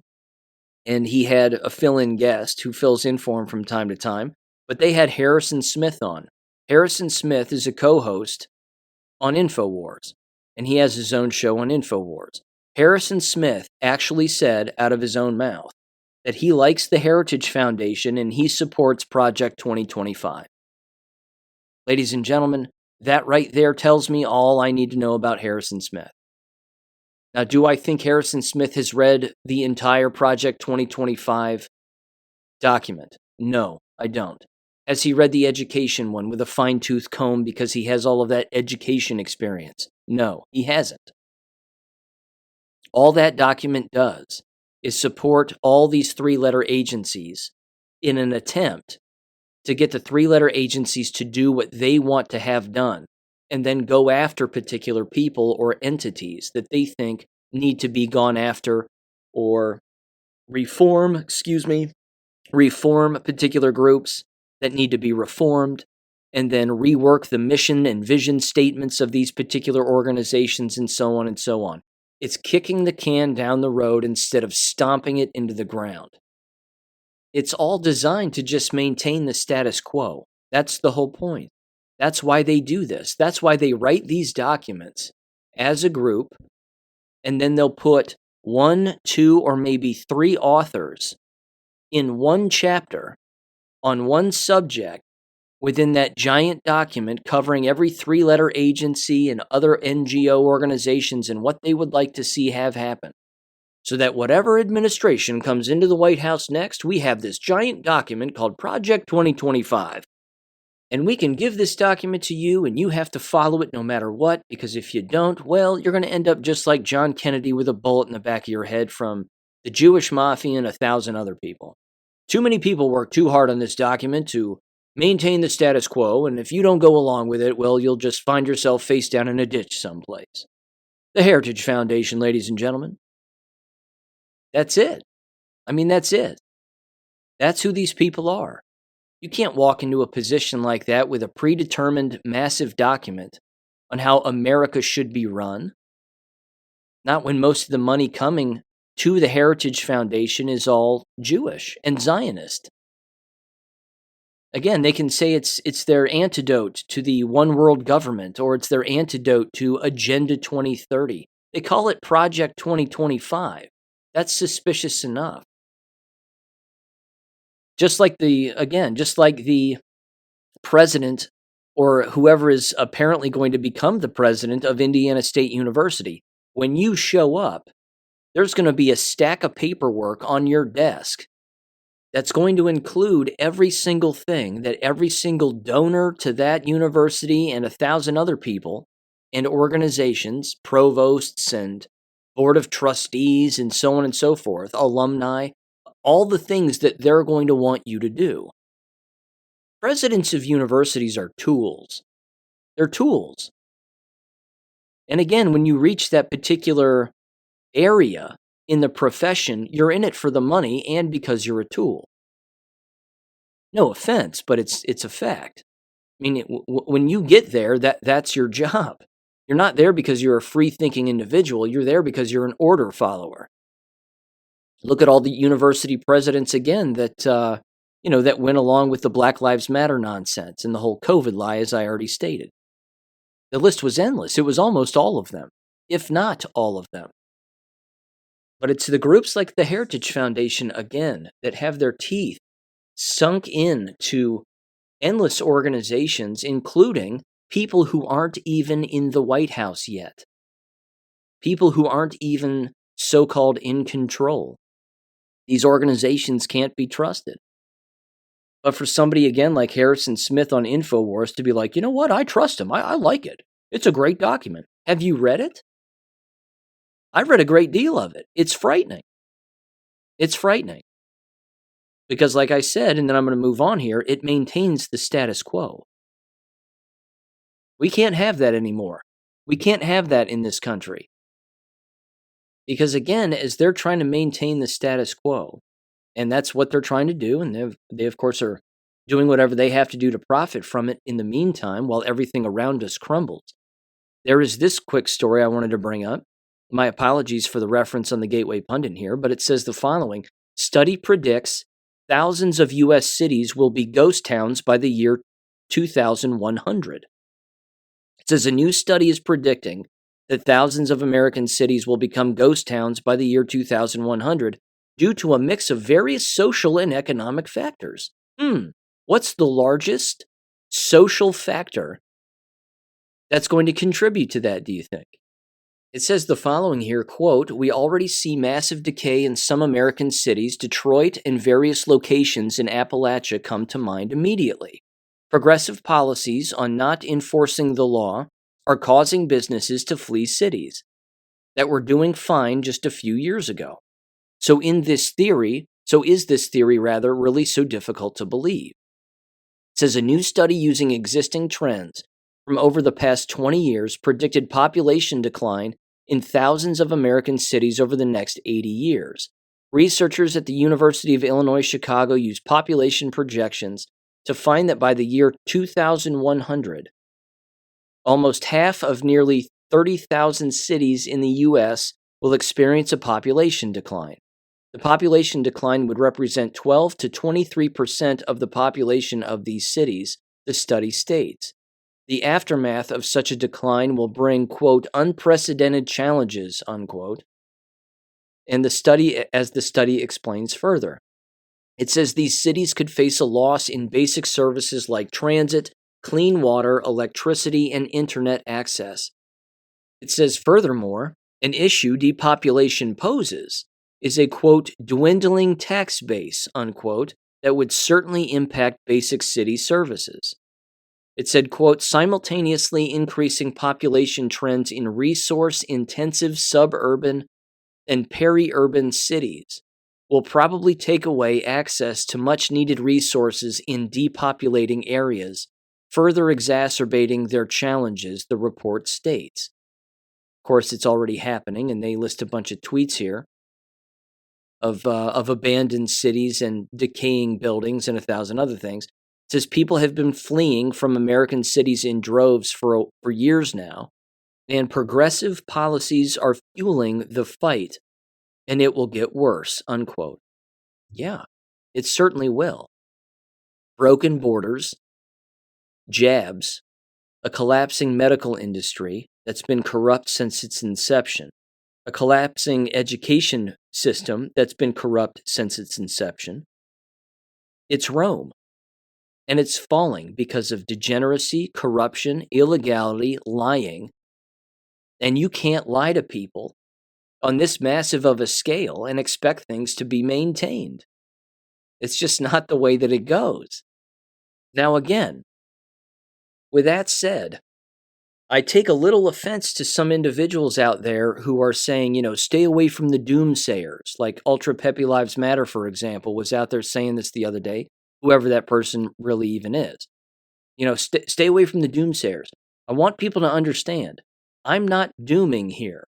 S1: and he had a fill-in guest who fills in for him from time to time, but they had Harrison Smith on. Harrison Smith is a co-host on InfoWars, and he has his own show on InfoWars. Harrison Smith actually said out of his own mouth that he likes the Heritage Foundation and he supports Project 2025. Ladies and gentlemen, that right there tells me all I need to know about Harrison Smith. Now, do I think Harrison Smith has read the entire Project 2025 document? No, I don't. Has he read the education one with a fine-tooth comb because he has all of that education experience? No, he hasn't. All that document does is support all these three-letter agencies in an attempt to get the three-letter agencies to do what they want to have done, and then go after particular people or entities that they think need to be gone after or reform particular groups that need to be reformed, and then rework the mission and vision statements of these particular organizations and so on and so on. It's kicking the can down the road instead of stomping it into the ground. It's all designed to just maintain the status quo. That's the whole point. That's why they do this. That's why they write these documents as a group, and then they'll put 1, 2, or maybe 3 authors in one chapter on one subject within that giant document covering every three-letter agency and other NGO organizations and what they would like to see have happen. So that whatever administration comes into the White House next, we have this giant document called Project 2025. And we can give this document to you, and you have to follow it no matter what, because if you don't, well, you're going to end up just like John Kennedy with a bullet in the back of your head from the Jewish Mafia and 1,000 other people. Too many people work too hard on this document to maintain the status quo, and if you don't go along with it, well, you'll just find yourself face down in a ditch someplace. The Heritage Foundation, ladies and gentlemen. That's it. That's it. That's who these people are. You can't walk into a position like that with a predetermined massive document on how America should be run. Not when most of the money coming to the Heritage Foundation is all Jewish and Zionist. Again, they can say it's their antidote to the one world government, or it's their antidote to Agenda 2030. They call it Project 2025. That's suspicious enough. Just like the president or whoever is apparently going to become the president of Indiana State University. When you show up, there's going to be a stack of paperwork on your desk that's going to include every single thing that every single donor to that university and 1,000 other people and organizations, provosts and board of trustees and so on and so forth, alumni, all the things that they're going to want you to do. Presidents of universities are tools. They're tools. And again, when you reach that particular area in the profession, you're in it for the money and because you're a tool. No offense, but it's a fact. I mean, when you get there, that's your job. You're not there because you're a free-thinking individual. You're there because you're an order follower. Look at all the university presidents again that went along with the Black Lives Matter nonsense and the whole COVID lie, as I already stated. The list was endless. It was almost all of them, if not all of them. But it's the groups like the Heritage Foundation, again, that have their teeth sunk into endless organizations, including people who aren't even in the White House yet. People who aren't even so-called in control. These organizations can't be trusted. But for somebody, again, like Harrison Smith on InfoWars to be like, you know what, I trust him. I like it. It's a great document. Have you read it? I've read a great deal of it. It's frightening. It's frightening. Because like I said, and then I'm going to move on here, it maintains the status quo. We can't have that anymore. We can't have that in this country. Because again, as they're trying to maintain the status quo, and that's what they're trying to do, and they of course are doing whatever they have to do to profit from it in the meantime while everything around us crumbles. There is this quick story I wanted to bring up. My apologies for the reference on the Gateway Pundit here, but it says the following. Study predicts thousands of U.S. cities will be ghost towns by the year 2100. It says a new study is predicting that thousands of American cities will become ghost towns by the year 2100 due to a mix of various social and economic factors. What's the largest social factor that's going to contribute to that, do you think? It says the following here, quote, we already see massive decay in some American cities. Detroit and various locations in Appalachia come to mind immediately. Progressive policies on not enforcing the law are causing businesses to flee cities that were doing fine just a few years ago. So is this theory really so difficult to believe? It says a new study using existing trends from over the past 20 years predicted population decline in thousands of American cities over the next 80 years. Researchers at the University of Illinois Chicago used population projections to find that by the year 2100, almost half of nearly 30,000 cities in the U.S. will experience a population decline. The population decline would represent 12 to 23% of the population of these cities, the study states. The aftermath of such a decline will bring, quote, unprecedented challenges, unquote. And the study explains further. It says these cities could face a loss in basic services like transit, clean water, electricity, and internet access. It says furthermore, an issue depopulation poses is a, quote, dwindling tax base, unquote, that would certainly impact basic city services. It said, quote, simultaneously increasing population trends in resource-intensive suburban and peri-urban cities will probably take away access to much-needed resources in depopulating areas, further exacerbating their challenges, the report states. Of course, it's already happening, and they list a bunch of tweets here of abandoned cities and decaying buildings and 1,000 other things. It says people have been fleeing from American cities in droves for years now, and progressive policies are fueling the fight, and it will get worse, unquote. Yeah, it certainly will. Broken borders, jabs, a collapsing medical industry that's been corrupt since its inception, a collapsing education system that's been corrupt since its inception. It's Rome. And it's falling because of degeneracy, corruption, illegality, lying. And you can't lie to people on this massive of a scale and expect things to be maintained. It's just not the way that it goes. Now, again, with that said, I take a little offense to some individuals out there who are saying, stay away from the doomsayers. Like Ultra Peppy Lives Matter, for example, was out there saying this the other day, whoever that person really even is. Stay away from the doomsayers. I want people to understand, I'm not dooming here.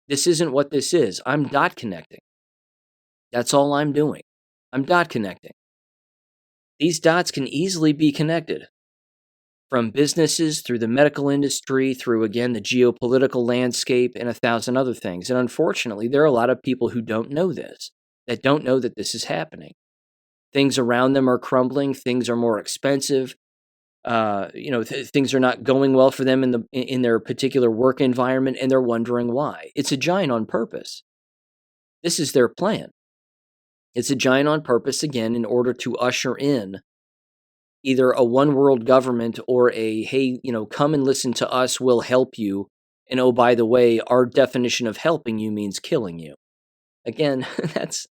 S1: This isn't what this is. I'm dot connecting. That's all I'm doing. I'm dot connecting. These dots can easily be connected from businesses through the medical industry, through, again, the geopolitical landscape and 1,000 other things. And unfortunately, there are a lot of people who don't know this, that don't know that this is happening. Things around them are crumbling. Things are more expensive. Things are not going well for them in their particular work environment, and they're wondering why. It's a giant on purpose. This is their plan. It's a giant on purpose, again, in order to usher in either a one world government or a, hey, come and listen to us, we'll help you. And oh, by the way, our definition of helping you means killing you. Again, that's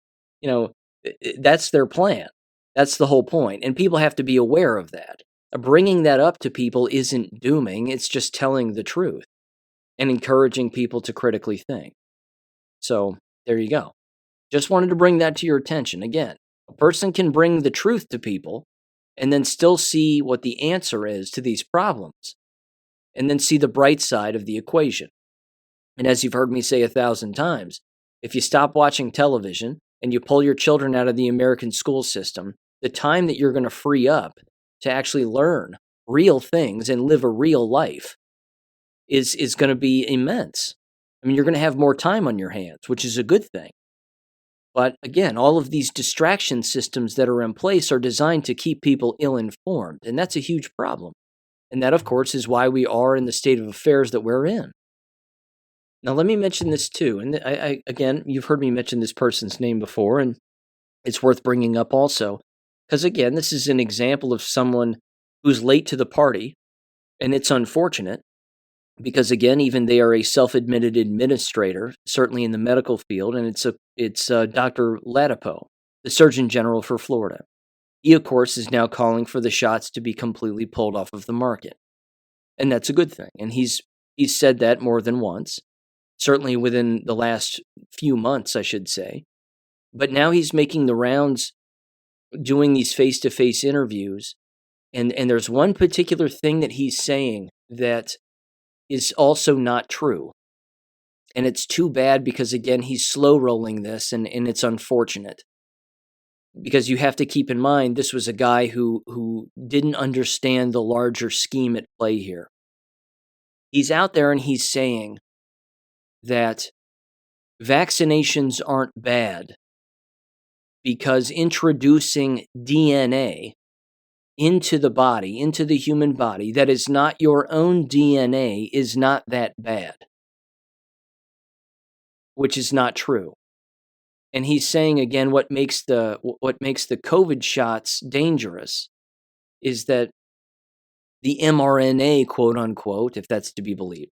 S1: their plan. That's the whole point. And people have to be aware of that. Bringing that up to people isn't dooming. It's just telling the truth and encouraging people to critically think. So there you go. Just wanted to bring that to your attention. Again, a person can bring the truth to people and then still see what the answer is to these problems and then see the bright side of the equation. And as you've heard me say 1,000 times, if you stop watching television and you pull your children out of the American school system, the time that you're going to free up to actually learn real things and live a real life is going to be immense. I mean, you're going to have more time on your hands, which is a good thing. But again, all of these distraction systems that are in place are designed to keep people ill-informed, and that's a huge problem. And that, of course, is why we are in the state of affairs that we're in. Now, let me mention this too. And again, you've heard me mention this person's name before, and it's worth bringing up also. Because again, this is an example of someone who's late to the party, and it's unfortunate. Because again, even they are a self-admitted administrator, certainly in the medical field, and it's Dr. Ladapo, the Surgeon General for Florida. He, of course, is now calling for the shots to be completely pulled off of the market, and that's a good thing. And he's said that more than once, certainly within the last few months, I should say. But now he's making the rounds, doing these face-to-face interviews, and there's one particular thing that he's saying that is also not true. And it's too bad because, again, he's slow rolling this, and it's unfortunate. Because you have to keep in mind, this was a guy who didn't understand the larger scheme at play here. He's out there and he's saying that vaccinations aren't bad because introducing DNA into the body, into the human body, that is not your own DNA is not that bad. Which is not true. And he's saying again, what makes the COVID shots dangerous is that the mRNA, quote unquote, if that's to be believed,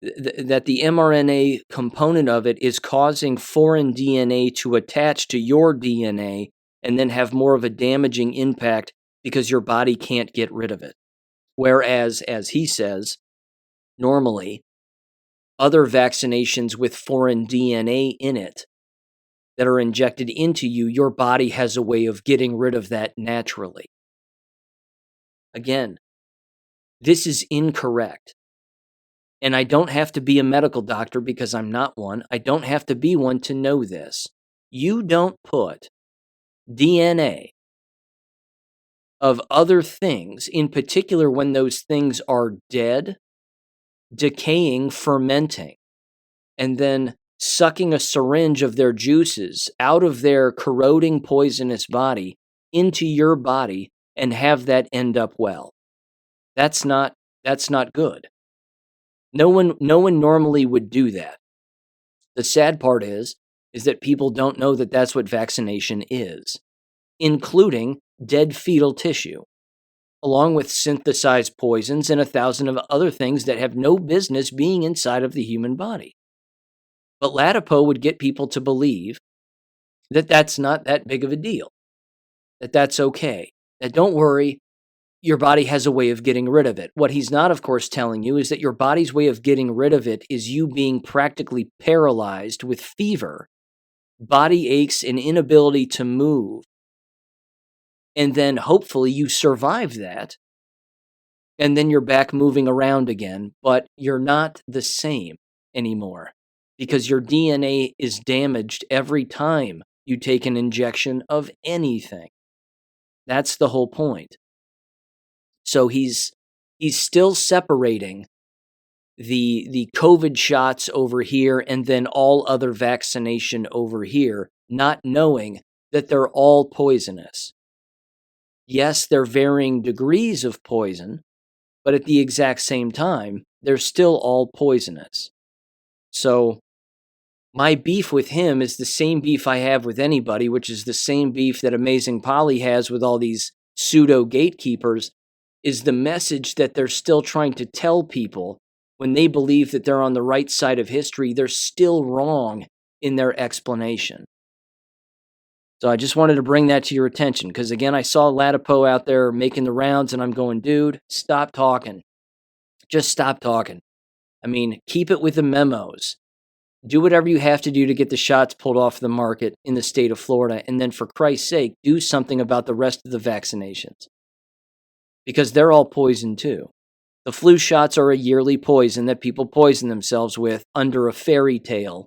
S1: that the mRNA component of it is causing foreign DNA to attach to your DNA and then have more of a damaging impact because your body can't get rid of it. Whereas, as he says, normally, other vaccinations with foreign DNA in it that are injected into you, your body has a way of getting rid of that naturally. Again, this is incorrect. And I don't have to be a medical doctor because I'm not one. I don't have to be one to know this. You don't put DNA of other things, in particular when those things are dead, decaying, fermenting, and then sucking a syringe of their juices out of their corroding poisonous body into your body and have that end up well. That's not good. No one normally would do that. The sad part is that people don't know that that's what vaccination is, including dead fetal tissue, along with synthesized poisons and 1,000 of other things that have no business being inside of the human body. But Latipo would get people to believe that that's not that big of a deal, that that's okay, that don't worry, your body has a way of getting rid of it. What he's not, of course, telling you is that your body's way of getting rid of it is you being practically paralyzed with fever, body aches, and inability to move. And then hopefully you survive that, and then you're back moving around again, but you're not the same anymore because your DNA is damaged every time you take an injection of anything. That's the whole point. So he's still separating the COVID shots over here and then all other vaccination over here, not knowing that they're all poisonous. Yes, they're varying degrees of poison, but at the exact same time, they're still all poisonous. So my beef with him is the same beef I have with anybody, which is the same beef that Amazing Polly has with all these pseudo gatekeepers, is the message that they're still trying to tell people when they believe that they're on the right side of history. They're still wrong in their explanation. So I just wanted to bring that to your attention because, again, I saw Latipo out there making the rounds and I'm going, dude, stop talking. Just stop talking. I mean, keep it with the memos. Do whatever you have to do to get the shots pulled off the market in the state of Florida. And then, for Christ's sake, do something about the rest of the vaccinations because they're all poison too. The flu shots are a yearly poison that people poison themselves with under a fairy tale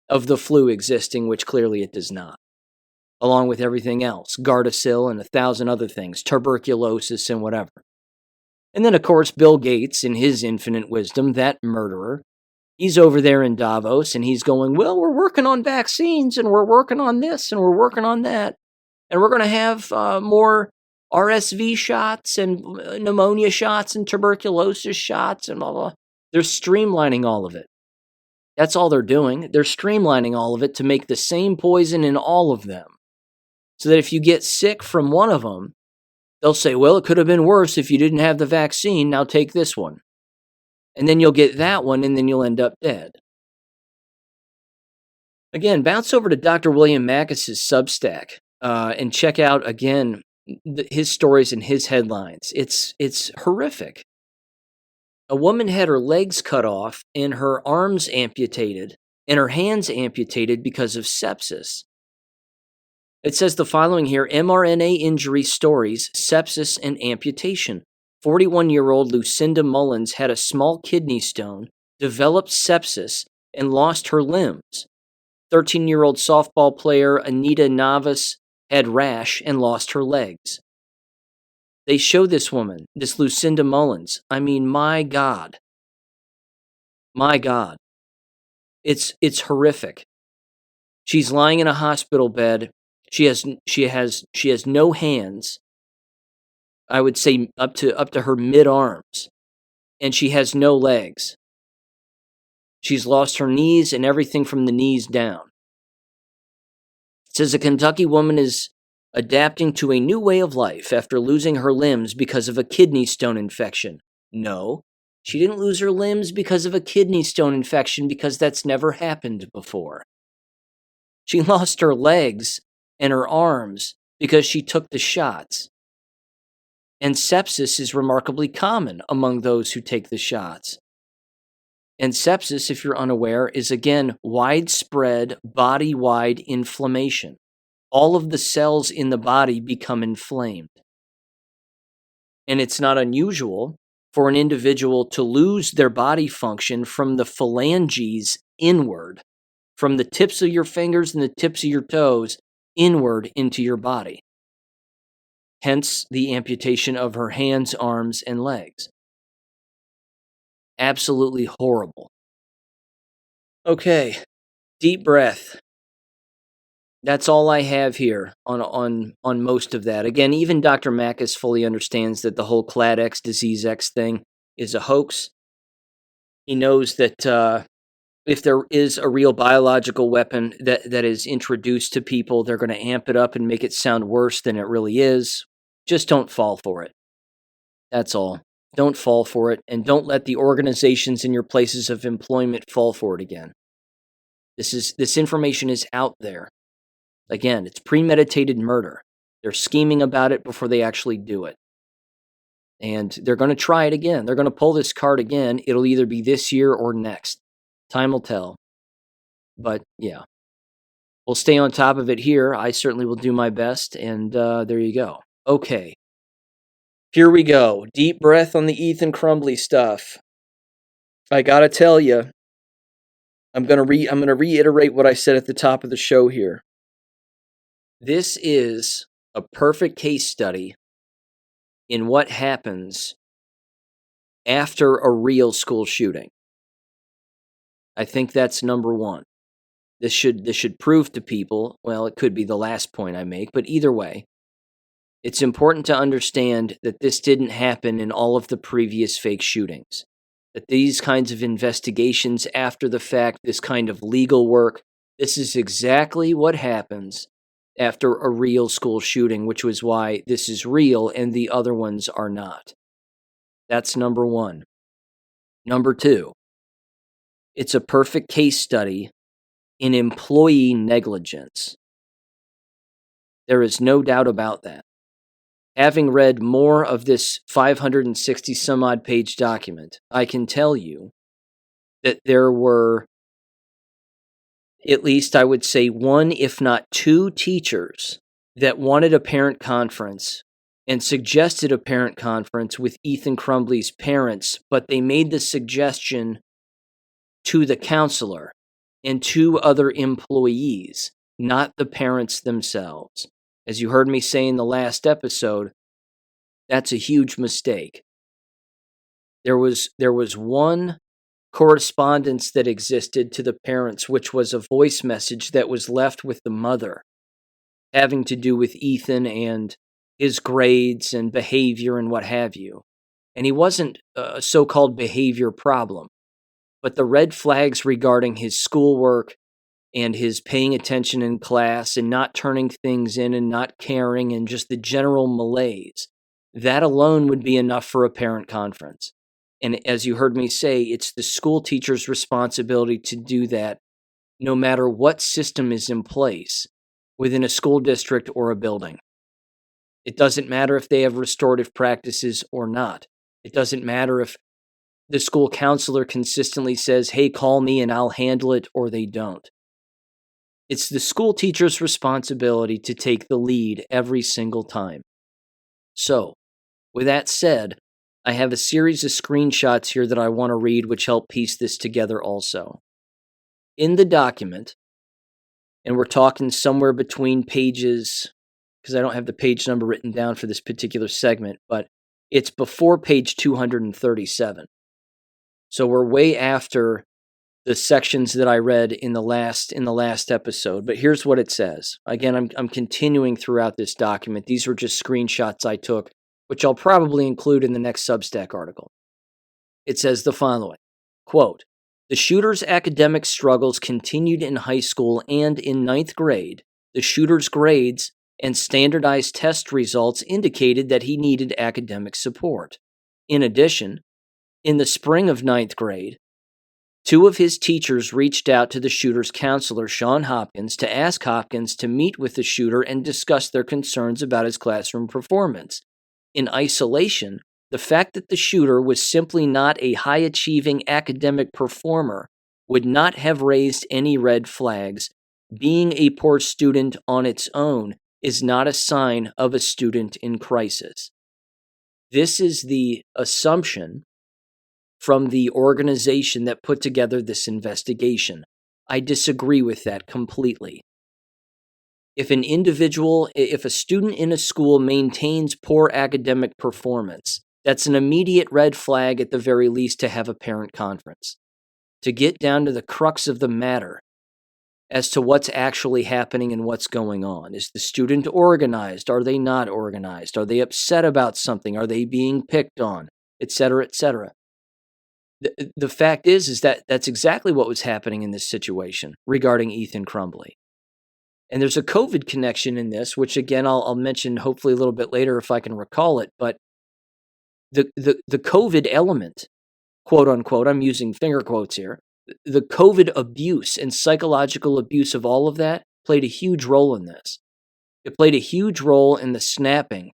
S1: of the flu existing, which clearly it does not. Along with everything else, Gardasil and 1,000 other things, tuberculosis and whatever. And then, of course, Bill Gates, in his infinite wisdom, that murderer, he's over there in Davos and he's going, well, we're working on vaccines and we're working on this and we're working on that. And we're going to have more RSV shots and pneumonia shots and tuberculosis shots and blah, blah. They're streamlining all of it. That's all they're doing. They're streamlining all of it to make the same poison in all of them. So that if you get sick from one of them, they'll say, well, it could have been worse if you didn't have the vaccine. Now take this one. And then you'll get that one, and then you'll end up dead. Again, bounce over to Dr. William Mackis's Substack and check out, again, his stories and his headlines. It's horrific. A woman had her legs cut off and her arms amputated and her hands amputated because of sepsis. It says the following here: mRNA injury stories, sepsis, and amputation. 41-year-old Lucinda Mullins had a small kidney stone, developed sepsis, and lost her limbs. 13-year-old softball player Anita Navas had rash and lost her legs. They show this woman, this Lucinda Mullins. I mean, my God. My God. It's horrific. She's lying in a hospital bed. She has no hands. I would say up to her mid-arms. And she has no legs. She's lost her knees and everything from the knees down. It says a Kentucky woman is adapting to a new way of life after losing her limbs because of a kidney stone infection. No, she didn't lose her limbs because of a kidney stone infection because that's never happened before. She lost her legs and her arms because she took the shots. And sepsis is remarkably common among those who take the shots. And sepsis, if you're unaware, is again widespread body-wide inflammation. All of the cells in the body become inflamed. And it's not unusual for an individual to lose their body function from the phalanges inward, from the tips of your fingers and the tips of your toes inward into your body. Hence the amputation of her hands, arms, and legs. Absolutely horrible. Okay, deep breath. That's all I have here on most of that. Again, even Dr. Mackis fully understands that the whole Clad X, Disease X thing is a hoax. He knows that If there is a real biological weapon that is introduced to people, they're going to amp it up and make it sound worse than it really is. Just don't fall for it. That's all. Don't fall for it, and don't let the organizations in your places of employment fall for it again. This information is out there. Again, it's premeditated murder. They're scheming about it before they actually do it. And they're going to try it again. They're going to pull this card again. It'll either be this year or next. Time will tell. But yeah, we'll stay on top of it here. I certainly will do my best. And there you go. Okay. Here we go. Deep breath on the Ethan Crumbly stuff. I got to tell you, I'm going to reiterate what I said at the top of the show here. This is a perfect case study in what happens after a real school shooting. I think that's number one. This should prove to people, well, it could be the last point I make, but either way, it's important to understand that this didn't happen in all of the previous fake shootings. That these kinds of investigations after the fact, this kind of legal work, this is exactly what happens after a real school shooting, which was why this is real and the other ones are not. That's number one. Number two, it's a perfect case study in employee negligence. There is no doubt about that. Having read more of this 560 some odd page document, I can tell you that there were, at least I would say, one, if not two teachers that wanted a parent conference and suggested a parent conference with Ethan Crumbly's parents, but they made the suggestion to the counselor and two other employees, not the parents themselves. As you heard me say in the last episode, that's a huge mistake. There was one correspondence that existed to the parents, which was a voice message that was left with the mother, having to do with Ethan and his grades and behavior and what have you. And he wasn't a so-called behavior problem, but the red flags regarding his schoolwork and his paying attention in class and not turning things in and not caring and just the general malaise, that alone would be enough for a parent conference. And as you heard me say, it's the school teacher's responsibility to do that no matter what system is in place within a school district or a building. It doesn't matter if they have restorative practices or not. It doesn't matter if the school counselor consistently says, hey, call me and I'll handle it, or they don't. It's the school teacher's responsibility to take the lead every single time. So, with that said, I have a series of screenshots here that I want to read, which help piece this together also. In the document, and we're talking somewhere between pages, because I don't have the page number written down for this particular segment, but it's before page 237. So we're way after the sections that I read in the last episode. But here's what it says. Again, I'm continuing throughout this document. These were just screenshots I took, which I'll probably include in the next Substack article. It says the following, quote, the shooter's academic struggles continued in high school, and in 9th grade, the shooter's grades and standardized test results indicated that he needed academic support. In addition, in the spring of 9th grade, two of his teachers reached out to the shooter's counselor, Sean Hopkins, to ask Hopkins to meet with the shooter and discuss their concerns about his classroom performance. In isolation, the fact that the shooter was simply not a high-achieving academic performer would not have raised any red flags. Being a poor student on its own is not a sign of a student in crisis. This is the assumption from the organization that put together this investigation. I disagree with that completely. If a student in a school maintains poor academic performance, that's an immediate red flag at the very least to have a parent conference. To get down to the crux of the matter as to what's actually happening and what's going on. Is the student organized? Are they not organized? Are they upset about something? Are they being picked on? Etc., etc. The fact is that that's exactly what was happening in this situation regarding Ethan Crumbley. And there's a COVID connection in this, which again I'll mention hopefully a little bit later if I can recall it. But the COVID element, quote unquote, I'm using finger quotes here, the COVID abuse and psychological abuse of all of that played a huge role in this. It played a huge role in the snapping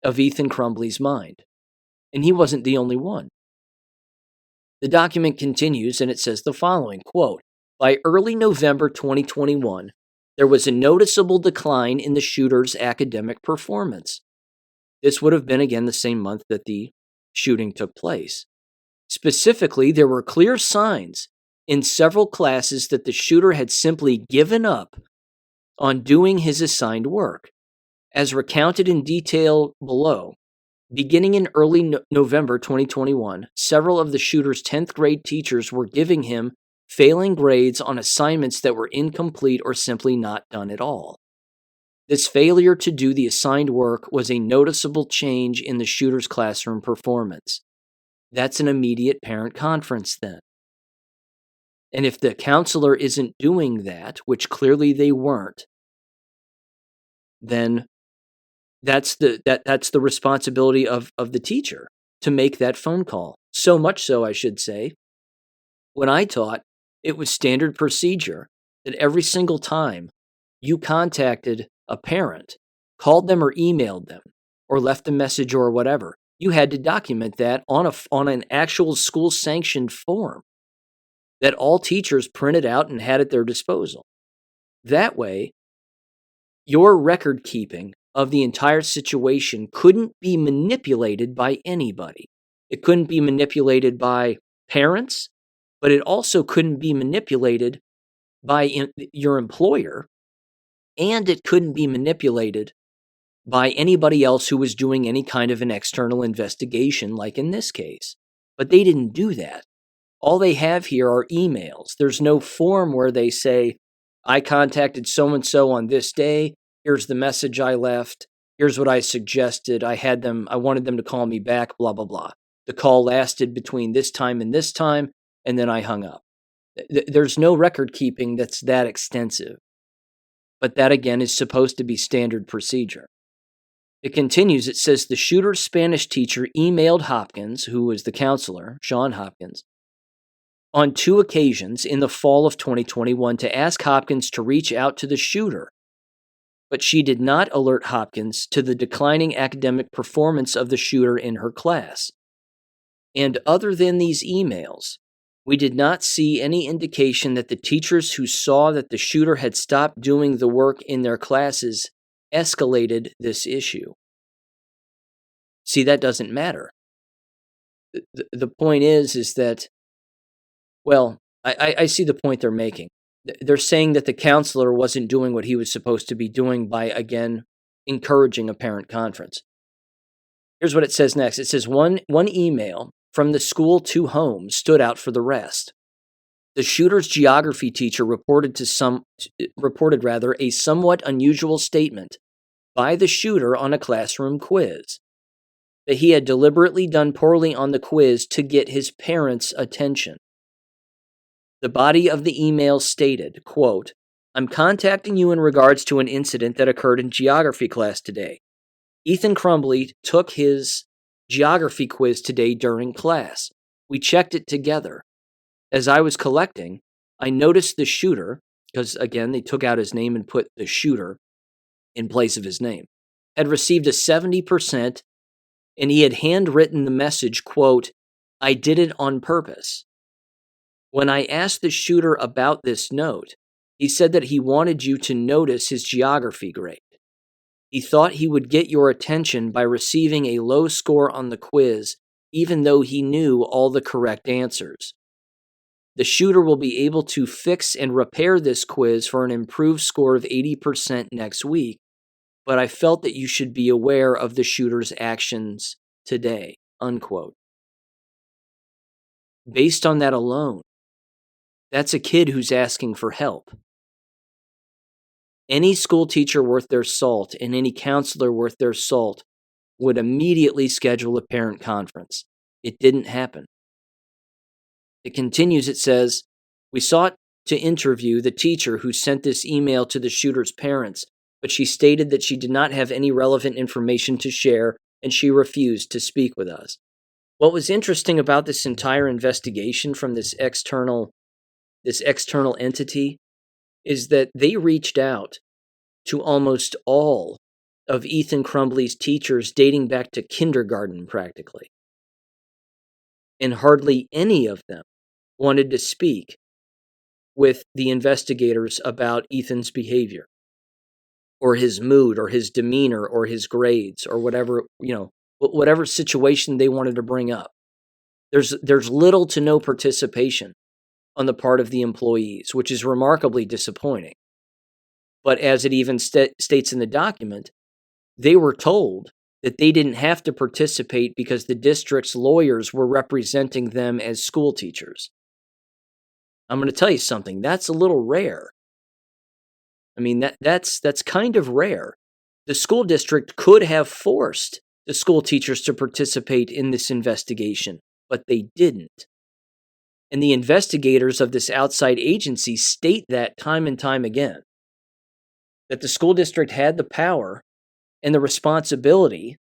S1: of Ethan Crumbley's mind. And he wasn't the only one. The document continues and it says the following, quote, by early November 2021, there was a noticeable decline in the shooter's academic performance. This would have been again the same month that the shooting took place. Specifically, there were clear signs in several classes that the shooter had simply given up on doing his assigned work. As recounted in detail below, beginning in early November 2021, several of the shooter's 10th grade teachers were giving him failing grades on assignments that were incomplete or simply not done at all. This failure to do the assigned work was a noticeable change in the shooter's classroom performance. That's an immediate parent conference then. And if the counselor isn't doing that, which clearly they weren't, then that's the responsibility of the teacher to make that phone call. So much so, I should say, when I taught, it was standard procedure that every single time you contacted a parent, called them or emailed them, or left a message or whatever, you had to document that on an actual school-sanctioned form that all teachers printed out and had at their disposal. That way, your record keeping of the entire situation couldn't be manipulated by anybody. It couldn't be manipulated by parents, but it also couldn't be manipulated by your employer, and it couldn't be manipulated by anybody else who was doing any kind of an external investigation, like in this case. But they didn't do that. All they have here are emails. There's no form where they say, I contacted so-and-so on this day. Here's the message I left. Here's what I suggested. I wanted them to call me back, blah, blah, blah. The call lasted between this time, and then I hung up. There's no record keeping that's that extensive. But that, again, is supposed to be standard procedure. It continues, it says the shooter's Spanish teacher emailed Hopkins, who was the counselor, Sean Hopkins, on 2 occasions in the fall of 2021 to ask Hopkins to reach out to the shooter. But she did not alert Hopkins to the declining academic performance of the shooter in her class. And other than these emails, we did not see any indication that the teachers who saw that the shooter had stopped doing the work in their classes escalated this issue. See, that doesn't matter. The point is that, well, I see the point they're making. They're saying that the counselor wasn't doing what he was supposed to be doing by, again, encouraging a parent conference. Here's what it says next. It says one email from the school to home stood out for the rest. The shooter's geography teacher reported a somewhat unusual statement by the shooter on a classroom quiz, that he had deliberately done poorly on the quiz to get his parents' attention. The body of the email stated, quote, I'm contacting you in regards to an incident that occurred in geography class today. Ethan Crumbley took his geography quiz today during class. We checked it together. As I was collecting, I noticed the shooter, because again, they took out his name and put the shooter in place of his name, had received a 70%, and he had handwritten the message, quote, I did it on purpose. When I asked the shooter about this note, he said that he wanted you to notice his geography grade. He thought he would get your attention by receiving a low score on the quiz, even though he knew all the correct answers. The shooter will be able to fix and repair this quiz for an improved score of 80% next week, but I felt that you should be aware of the shooter's actions today, unquote. Based on that alone, that's a kid who's asking for help. Any school teacher worth their salt and any counselor worth their salt would immediately schedule a parent conference. It didn't happen. It continues, it says, "We sought to interview the teacher who sent this email to the shooter's parents, but she stated that she did not have any relevant information to share and she refused to speak with us." What was interesting about this entire investigation from this external entity is that they reached out to almost all of Ethan Crumbley's teachers dating back to kindergarten practically. And hardly any of them wanted to speak with the investigators about Ethan's behavior or his mood or his demeanor or his grades or whatever situation they wanted to bring up. There's little to no participation on the part of the employees, which is remarkably disappointing. But as it even states in the document, they were told that they didn't have to participate because the district's lawyers were representing them as school teachers. I'm going to tell you something. That's a little rare. I mean, that's kind of rare. The school district could have forced the school teachers to participate in this investigation, but they didn't. And the investigators of this outside agency state that time and time again, that the school district had the power and the responsibility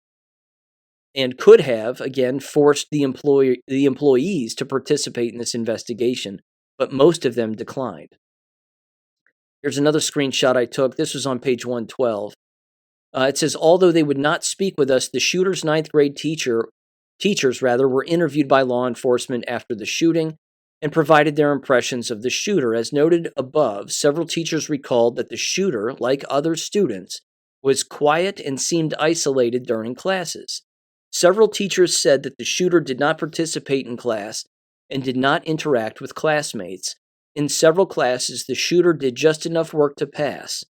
S1: and could have, again, forced the employees to participate in this investigation, but most of them declined. Here's another screenshot I took. This was on page 112. It says, "Although they would not speak with us, the shooter's ninth grade teachers were interviewed by law enforcement after the shooting and provided their impressions of the shooter. As noted above, several teachers recalled that the shooter, like other students, was quiet and seemed isolated during classes. Several teachers said that the shooter did not participate in class and did not interact with classmates. In several classes, the shooter did just enough work to pass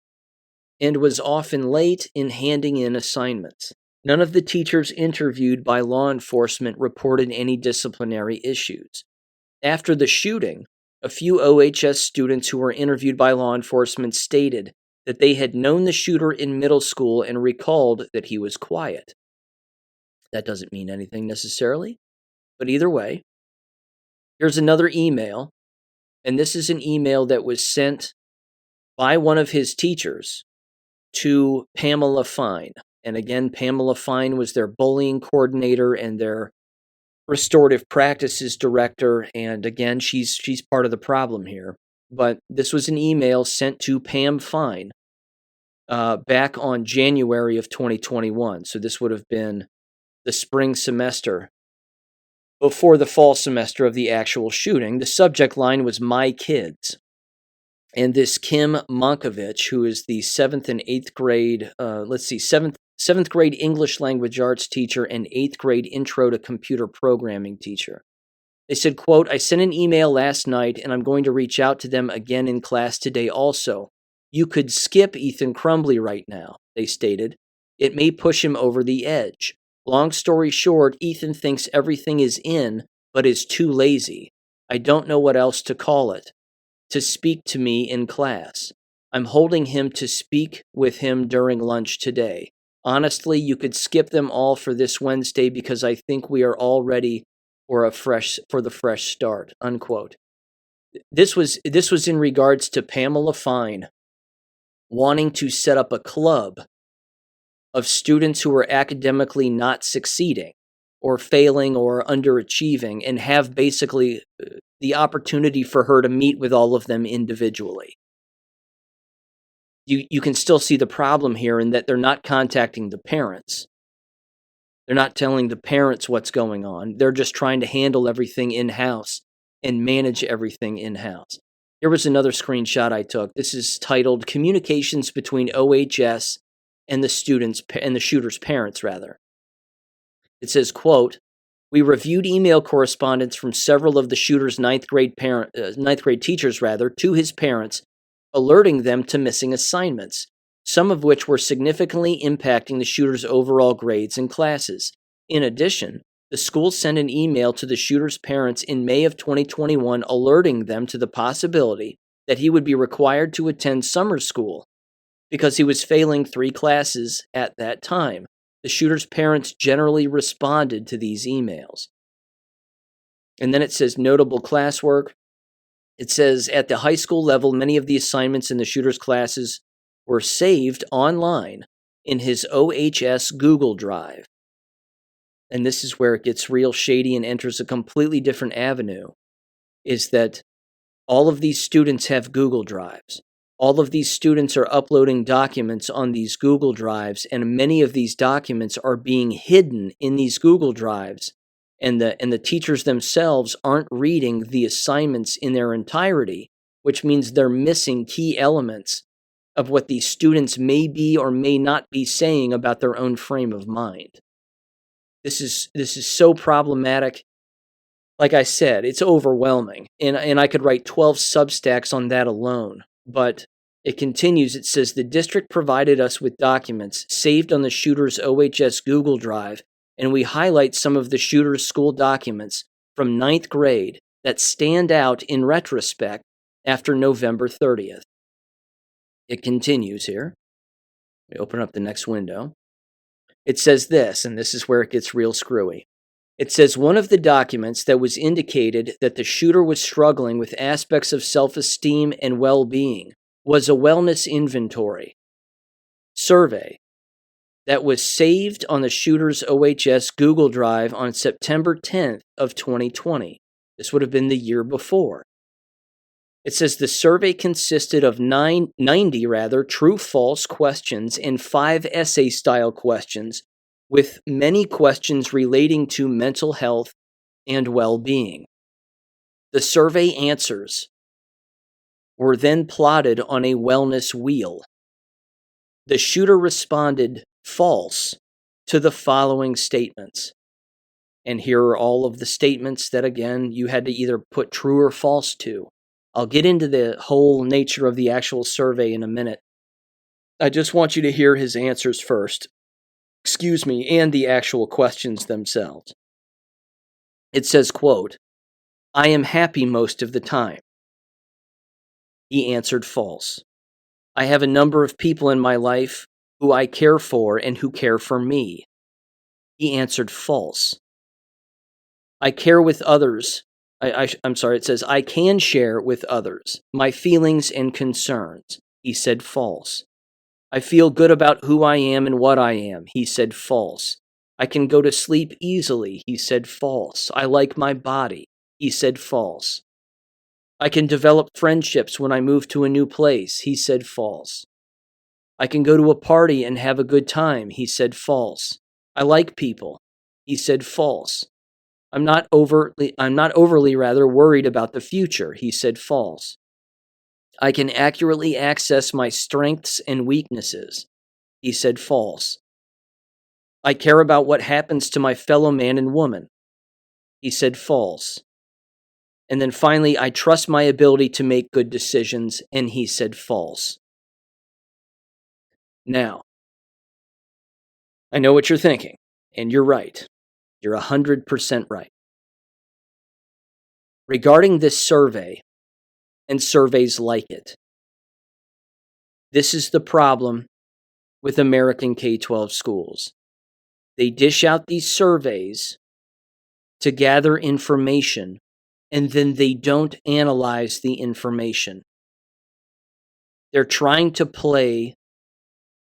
S1: and was often late in handing in assignments. None of the teachers interviewed by law enforcement reported any disciplinary issues. After the shooting, a few OHS students who were interviewed by law enforcement stated that they had known the shooter in middle school and recalled that he was quiet." That doesn't mean anything necessarily, but either way, here's another email, and this is an email that was sent by one of his teachers to Pamela Fine. And again, Pamela Fine was their bullying coordinator and their restorative practices director, and again, she's part of the problem here. But this was an email sent to Pam Fine back on January of 2021. So this would have been the spring semester before the fall semester of the actual shooting. The subject line was "My Kids." And this Kim Monkovich, who is the 7th and 8th grade, 7th grade English language arts teacher and 8th grade intro to computer programming teacher. They said, quote, "I sent an email last night and I'm going to reach out to them again in class today also. You could skip Ethan Crumbley right now," they stated. "It may push him over the edge. Long story short, Ethan thinks everything is in, but is too lazy. I don't know what else to call it. To speak to me in class. I'm holding him to speak with him during lunch today. Honestly, you could skip them all for this Wednesday because I think we are all ready for the fresh start," unquote. This was in regards to Pamela Fine wanting to set up a club of students who are academically not succeeding or failing or underachieving and have basically the opportunity for her to meet with all of them individually. You can still see the problem here in that they're not contacting the parents. They're not telling the parents what's going on. They're just trying to handle everything in-house and manage everything in-house. Here was another screenshot I took. This is titled "Communications Between OHS and the shooter's parents, rather." It says, quote, "We reviewed email correspondence from several of the shooter's ninth grade teachers to his parents, alerting them to missing assignments, some of which were significantly impacting the shooter's overall grades and classes. In addition, the school sent an email to the shooter's parents in May of 2021 alerting them to the possibility that he would be required to attend summer school because he was failing 3 classes at that time. The shooter's parents generally responded to these emails." And then it says notable classwork. It says at the high school level, many of the assignments in the shooter's classes were saved online in his OHS Google Drive. And this is where it gets real shady and enters a completely different avenue, is that all of these students have Google Drives. All of these students are uploading documents on these Google Drives, and many of these documents are being hidden in these Google Drives, and the teachers themselves aren't reading the assignments in their entirety, which means they're missing key elements of what these students may be or may not be saying about their own frame of mind. This is so problematic. Like I said, it's overwhelming, and I could write 12 Substacks on that alone. But it continues. It says the district provided us with documents saved on the shooter's OHS Google Drive, and we highlight some of the shooter's school documents from 9th grade that stand out in retrospect after November 30th. It continues here. We open up the next window. It says this, and this is where it gets real screwy. It says one of the documents that was indicated that the shooter was struggling with aspects of self-esteem and well-being was a wellness inventory survey that was saved on the shooter's OHS Google Drive on September 10th of 2020. This would have been the year before. It says the survey consisted of 90 true-false questions and 5 essay-style questions, with many questions relating to mental health and well-being. The survey answers were then plotted on a wellness wheel. The shooter responded false to the following statements. And here are all of the statements that, again, you had to either put true or false to. I'll get into the whole nature of the actual survey in a minute. I just want you to hear his answers first. And the actual questions themselves. It says, quote, I am happy most of the time. He answered false. I have a number of people in my life who I care for and who care for me. He answered false. I care with others. It says, I can share with others my feelings and concerns. He said false. I feel good about who I am and what I am. He said false. I can go to sleep easily. He said false. I like my body. He said false. I can develop friendships when I move to a new place. He said false. I can go to a party and have a good time. He said false. I like people. He said false. I'm not overly worried about the future. He said false. I can accurately access my strengths and weaknesses. He said false. I care about what happens to my fellow man and woman. He said false. And then finally, I trust my ability to make good decisions, and he said false. Now, I know what you're thinking, and you're right. You're 100% right. Regarding this survey, and surveys like it, this is the problem with American K-12 schools. They dish out these surveys to gather information, and then they don't analyze the information. They're trying to play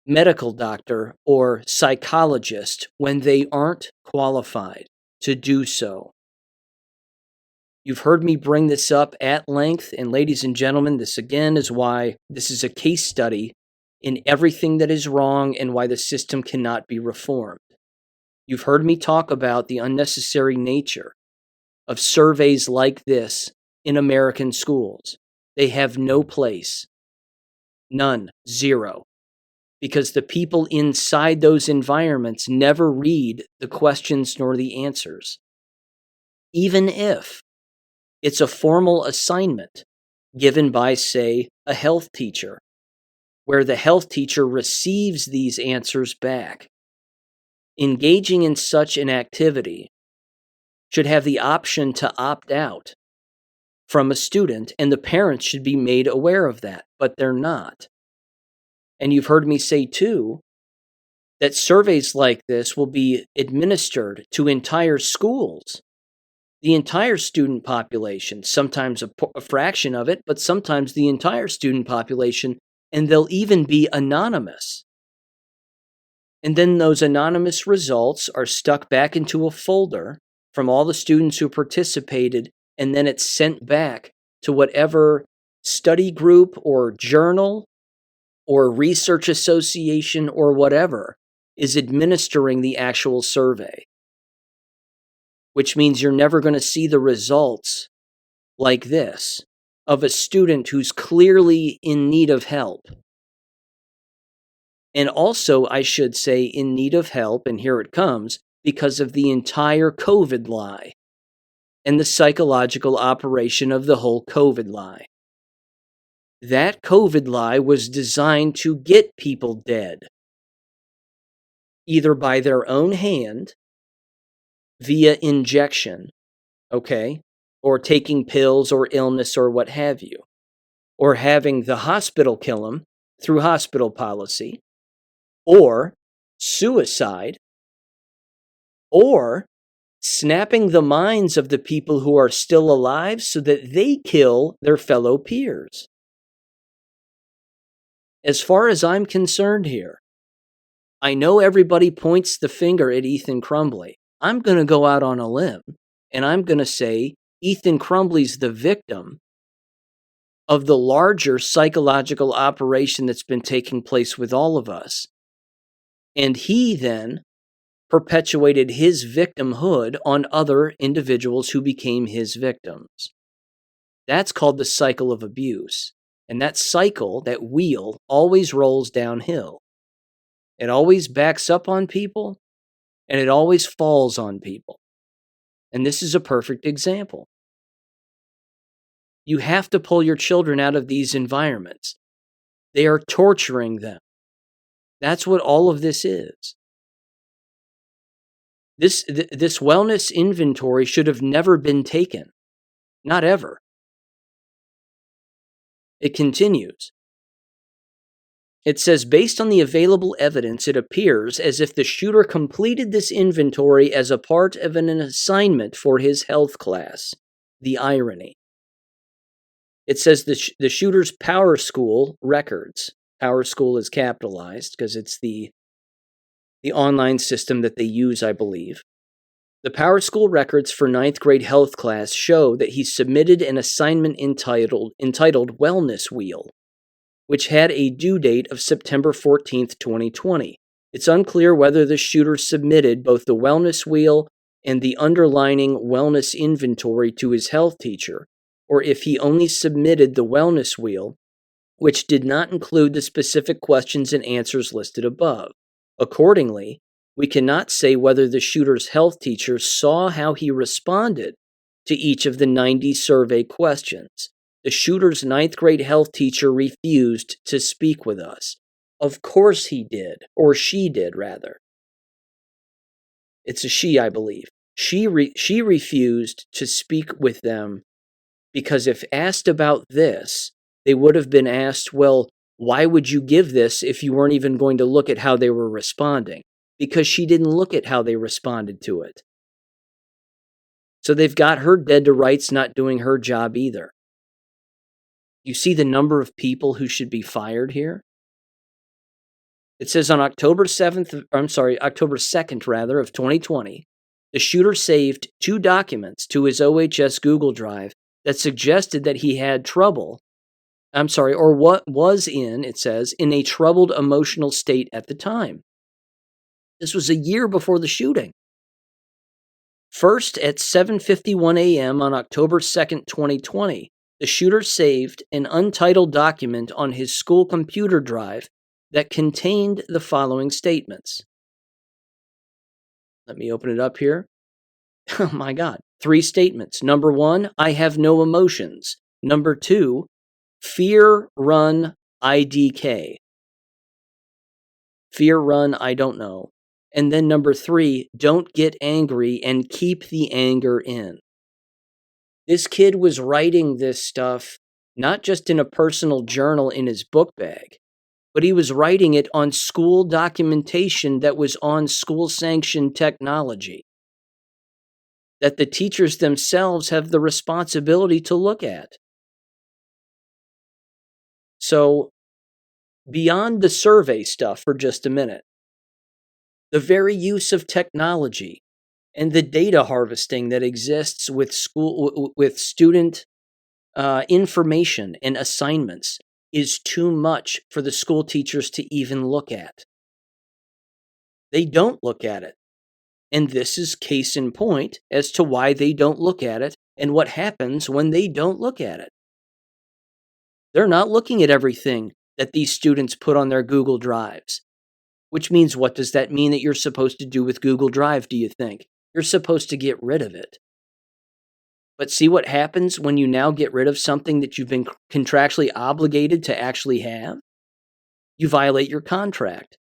S1: medical doctor or psychologist when they aren't qualified to do so. You've heard me bring this up at length, and ladies and gentlemen, this again is why this is a case study in everything that is wrong and why the system cannot be reformed. You've heard me talk about the unnecessary nature of surveys like this in American schools. They have no place. None. Zero. Because the people inside those environments never read the questions nor the answers. Even if it's a formal assignment given by, say, a health teacher, where the health teacher receives these answers back. Engaging in such an activity should have the option to opt out from a student, and the parents should be made aware of that, but they're not. And you've heard me say, too, that surveys like this will be administered to entire schools the entire student population, sometimes a fraction of it, but sometimes the entire student population, and they'll even be anonymous. And then those anonymous results are stuck back into a folder from all the students who participated, and then it's sent back to whatever study group or journal or research association or whatever is administering the actual survey. Which means you're never going to see the results like this of a student who's clearly in need of help. And also, I should say, in need of help, and here it comes, because of the entire COVID lie and the psychological operation of the whole COVID lie. That COVID lie was designed to get people dead, either by their own hand, via injection, okay, or taking pills or illness or what have you, or having the hospital kill them through hospital policy, or suicide, or snapping the minds of the people who are still alive so that they kill their fellow peers. As far as I'm concerned here, I know everybody points the finger at Ethan Crumbley. I'm going to go out on a limb, and I'm going to say Ethan Crumbley's the victim of the larger psychological operation that's been taking place with all of us. And he then perpetuated his victimhood on other individuals who became his victims. That's called the cycle of abuse. And that cycle, that wheel, always rolls downhill. It always backs up on people, and it always falls on people. And this is a perfect example. You have to pull your children out of these environments. They are torturing them. That's what all of this is. This wellness inventory should have never been taken. Not ever. It continues. It says, based on the available evidence, it appears as if the shooter completed this inventory as a part of an assignment for his health class. The irony. It says the shooter's Power School records. Power School is capitalized because it's the online system that they use, I believe. The Power School records for 9th grade health class show that he submitted an assignment entitled Wellness Wheel, which had a due date of September 14th, 2020. It's unclear whether the shooter submitted both the Wellness Wheel and the underlining wellness inventory to his health teacher, or if he only submitted the Wellness Wheel, which did not include the specific questions and answers listed above. Accordingly, we cannot say whether the shooter's health teacher saw how he responded to each of the 90 survey questions. The shooter's 9th grade health teacher refused to speak with us. Of course he did, or she did, rather. It's a she, I believe. She refused to speak with them because if asked about this, they would have been asked, well, why would you give this if you weren't even going to look at how they were responding? Because she didn't look at how they responded to it. So they've got her dead to rights, not doing her job either. You see the number of people who should be fired here? It says on October 2nd, of 2020, the shooter saved 2 documents to his OHS Google Drive that suggested that he had it says, in a troubled emotional state at the time. This was a year before the shooting. First, at 7:51 a.m. on October 2nd, 2020, the shooter saved an untitled document on his school computer drive that contained the following statements. Let me open it up here. Oh my God. 3 statements. Number 1, I have no emotions. Number 2, fear, run, IDK. Fear, run, I don't know. And then number 3, don't get angry and keep the anger in. This kid was writing this stuff not just in a personal journal in his book bag, but he was writing it on school documentation that was on school-sanctioned technology. that the teachers themselves have the responsibility to look at. So, beyond the survey stuff for just a minute, the very use of technology and the data harvesting that exists with student information and assignments is too much for the school teachers to even look at. They don't look at it. And this is case in point as to why they don't look at it and what happens when they don't look at it. They're not looking at everything that these students put on their Google Drives. Which means, what does that mean that you're supposed to do with Google Drive, do you think? You're supposed to get rid of it. But see what happens when you now get rid of something that you've been contractually obligated to actually have? You violate your contract.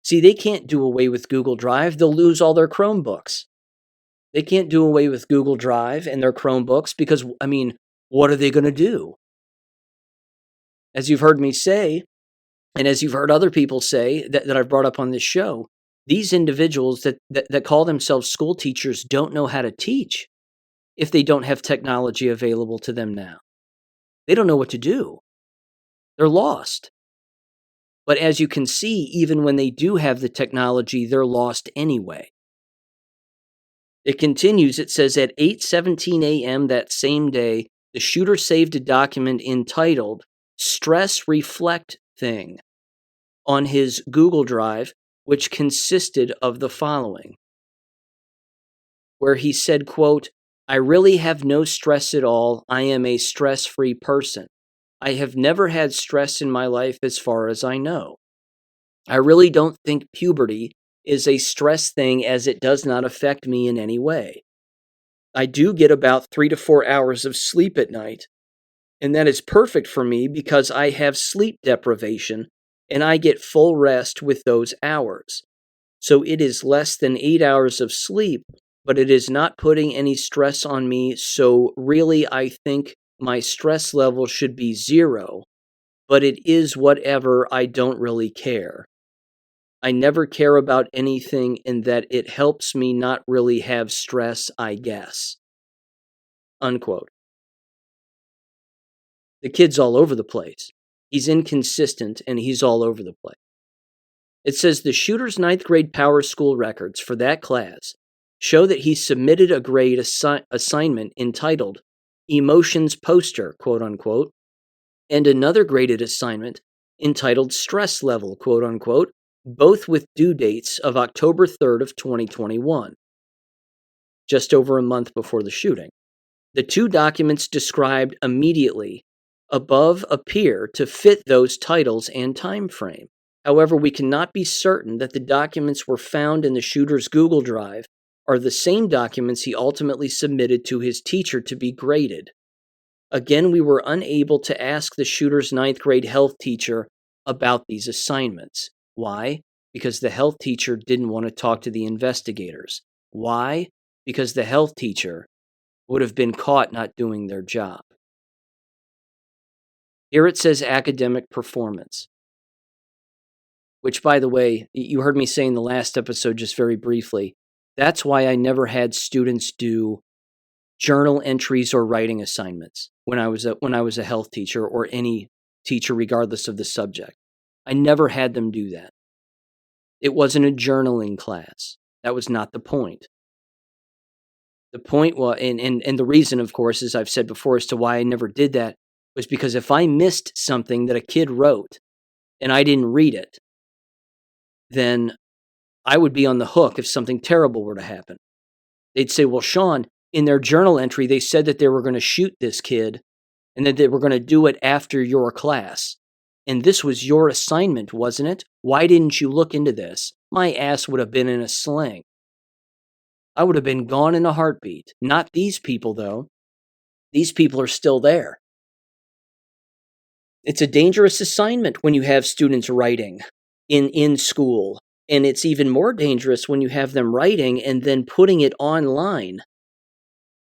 S1: See, they can't do away with Google Drive. They'll lose all their Chromebooks. They can't do away with Google Drive and their Chromebooks because, what are they going to do? As you've heard me say, and as you've heard other people say that I've brought up on this show, these individuals that call themselves school teachers don't know how to teach if they don't have technology available to them now. They don't know what to do. They're lost. But as you can see, even when they do have the technology, they're lost anyway. It continues, it says, at 8:17 a.m. that same day, the shooter saved a document entitled Stress Reflect Thing on his Google Drive, which consisted of the following, where he said, quote, I really have no stress at all. I am a stress-free person. I have never had stress in my life as far as I know. I really don't think puberty is a stress thing as it does not affect me in any way. I do get about 3 to 4 hours of sleep at night, and that is perfect for me because I have sleep deprivation and I get full rest with those hours. So it is less than 8 hours of sleep, but it is not putting any stress on me, so really I think my stress level should be 0, but it is whatever, I don't really care. I never care about anything in that it helps me not really have stress, I guess. Unquote. The kid's all over the place. He's inconsistent and he's all over the place. It says the shooter's 9th grade power school records for that class show that he submitted a grade assignment entitled Emotions Poster, quote unquote, and another graded assignment entitled Stress Level, quote unquote, both with due dates of October 3rd of 2021, just over a month before the shooting. The two documents described immediately above appear to fit those titles and time frame. However, we cannot be certain that the documents were found in the shooter's Google Drive are the same documents he ultimately submitted to his teacher to be graded. Again, we were unable to ask the shooter's 9th grade health teacher about these assignments. Why? Because the health teacher didn't want to talk to the investigators. Why? Because the health teacher would have been caught not doing their job. Here it says academic performance, which, by the way, you heard me say in the last episode just very briefly, that's why I never had students do journal entries or writing assignments when I was a health teacher or any teacher regardless of the subject. I never had them do that. It wasn't a journaling class. That was not the point. The point was, and the reason, of course, as I've said before, as to why I never did that was because if I missed something that a kid wrote and I didn't read it, then I would be on the hook if something terrible were to happen. They'd say, well, Sean, in their journal entry, they said that they were going to shoot this kid and that they were going to do it after your class. And this was your assignment, wasn't it? Why didn't you look into this? My ass would have been in a sling. I would have been gone in a heartbeat. Not these people, though. These people are still there. It's a dangerous assignment when you have students writing in school. And it's even more dangerous when you have them writing and then putting it online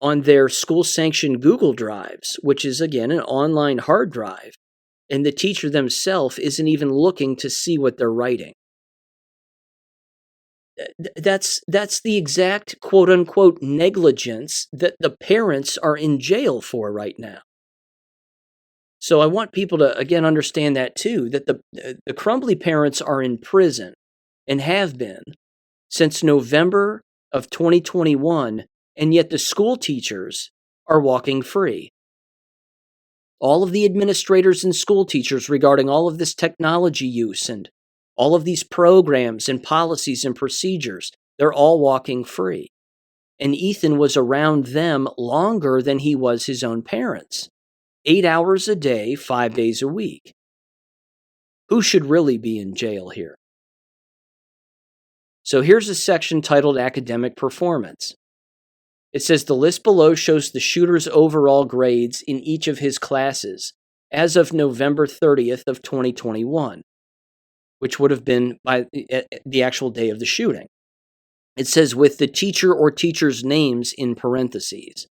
S1: on their school-sanctioned Google Drives, which is, again, an online hard drive. And the teacher themselves isn't even looking to see what they're writing. That's the exact quote unquote negligence that the parents are in jail for right now. So I want people to again understand that too, that the Crumbly parents are in prison and have been since November of 2021, and yet the school teachers are walking free. All of the administrators and school teachers regarding all of this technology use and all of these programs and policies and procedures, they're all walking free. And Ethan was around them longer than he was his own parents. 8 hours a day, 5 days a week. Who should really be in jail here? So here's a section titled Academic Performance. It says the list below shows the shooter's overall grades in each of his classes as of November 30th of 2021, which would have been by the actual day of the shooting. It says with the teacher or teachers' names in parentheses.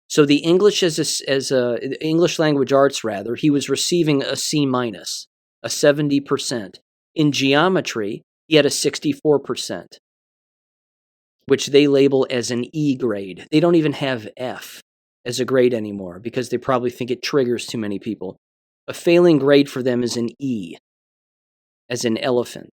S1: So the English English language arts rather, he was receiving a C minus, a 70%. In geometry, he had a 64%, which they label as an E grade. They don't even have F as a grade anymore because they probably think it triggers too many people. A failing grade for them is an E, as in elephant.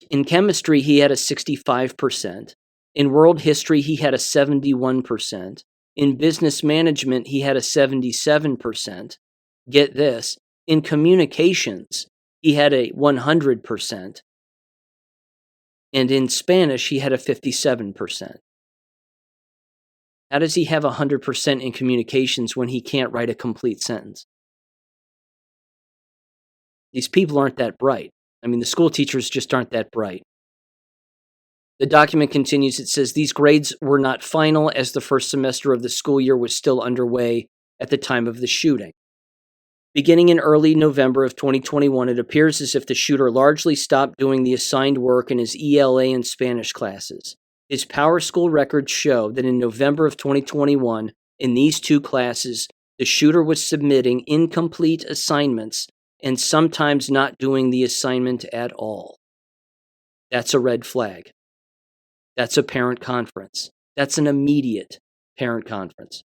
S1: In chemistry, he had a 65%. In world history, he had a 71%. In business management, he had a 77%. Get this. In communications, he had a 100%. And in Spanish, he had a 57%. How does he have 100% in communications when he can't write a complete sentence? These people aren't that bright. I mean, the school teachers just aren't that bright. The document continues. It says these grades were not final as the first semester of the school year was still underway at the time of the shooting. Beginning in early November of 2021, it appears as if the shooter largely stopped doing the assigned work in his ELA and Spanish classes. His Power School records show that in November of 2021, in these two classes, the shooter was submitting incomplete assignments and sometimes not doing the assignment at all. That's a red flag. That's a parent conference. That's an immediate parent conference.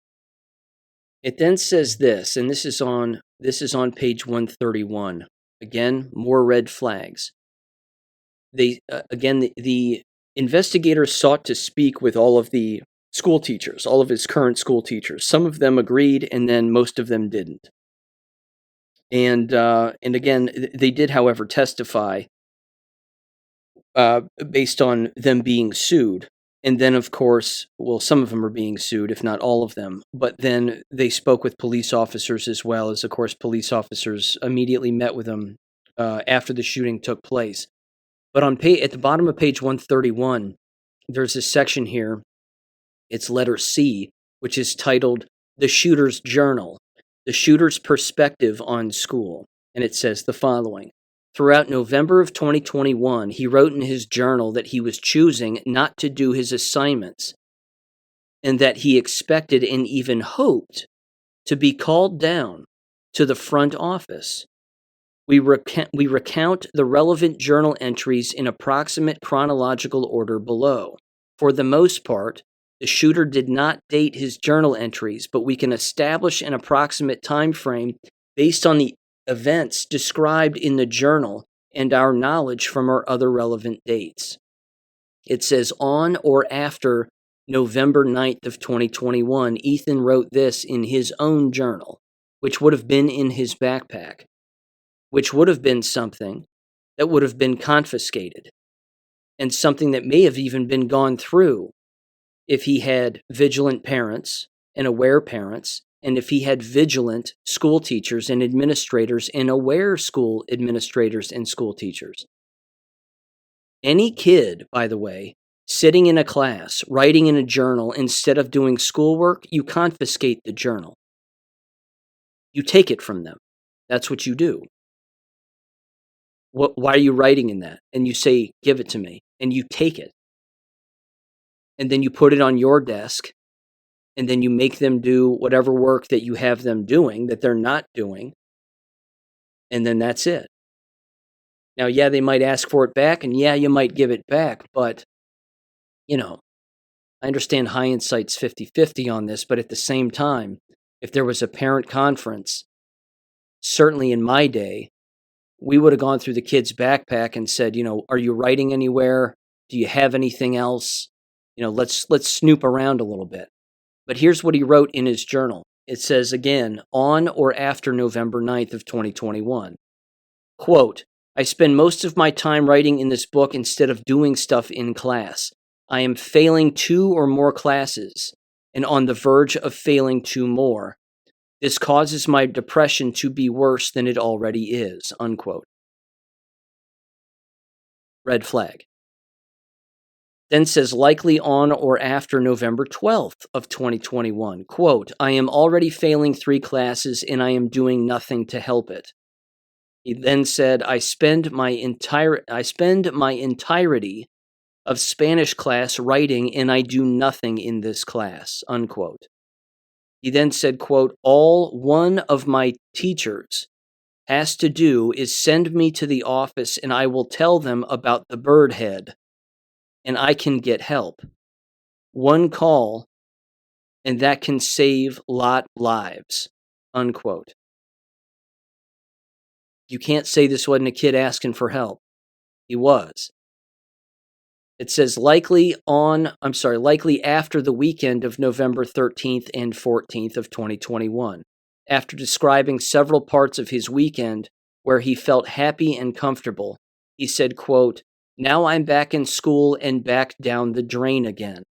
S1: It then says this, and this is on page 131. Again, more red flags. The investigators sought to speak with all of the school teachers, all of his current school teachers. Some of them agreed, and then most of them didn't. And again, they did, however, testify based on them being sued. And then, of course, well, some of them are being sued, if not all of them. But then they spoke with police officers as well, as, of course, police officers immediately met with them after the shooting took place. But at the bottom of page 131, there's a section here. It's letter C, which is titled The Shooter's Journal, The Shooter's Perspective on School. And it says the following. Throughout November of 2021, he wrote in his journal that he was choosing not to do his assignments and that he expected and even hoped to be called down to the front office. We recount the relevant journal entries in approximate chronological order below. For the most part, the shooter did not date his journal entries, but we can establish an approximate time frame based on the events described in the journal and our knowledge from our other relevant dates. It says on or after November 9th of 2021, Ethan wrote this in his own journal, which would have been in his backpack, which would have been something that would have been confiscated and something that may have even been gone through if he had vigilant parents and aware parents, and if he had vigilant school teachers and administrators and aware school administrators and school teachers. Any kid, by the way, sitting in a class, writing in a journal instead of doing schoolwork, you confiscate the journal. You take it from them. That's what you do. Why are you writing in that? And you say, give it to me. And you take it. And then you put it on your desk. And then you make them do whatever work that you have them doing that they're not doing. And then that's it. Now, yeah, they might ask for it back, and yeah, you might give it back, but, you know, I understand hindsight's 50-50 on this, but at the same time, if there was a parent conference, certainly in my day, we would have gone through the kid's backpack and said, are you writing anywhere? Do you have anything else? Let's snoop around a little bit. But here's what he wrote in his journal. It says, again, on or after November 9th of 2021, quote, I spend most of my time writing in this book instead of doing stuff in class. I am failing 2 or more classes and on the verge of failing 2 more. This causes my depression to be worse than it already is, unquote. Red flag. Then says likely on or after November 12th of 2021, quote, I am already failing 3 classes and I am doing nothing to help it. He then said, I spend my entirety of Spanish class writing and I do nothing in this class, unquote. He then said, quote, all one of my teachers has to do is send me to the office and I will tell them about the bird head and I can get help. 1 call and that can save lives, unquote. You can't say this wasn't a kid asking for help. He was. It says likely after the weekend of November 13th and 14th of 2021, after describing several parts of his weekend where he felt happy and comfortable, he said, quote, now I'm back in school and back down the drain again.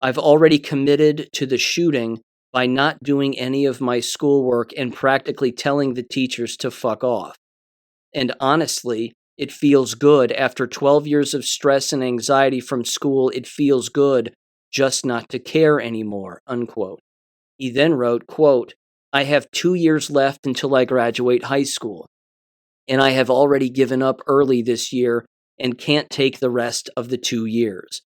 S1: I've already committed to the shooting by not doing any of my schoolwork and practically telling the teachers to fuck off. And honestly, it feels good. After 12 years of stress and anxiety from school, it feels good just not to care anymore, unquote. He then wrote, quote, I have 2 years left until I graduate high school, and I have already given up early this year and can't take the rest of the 2 years.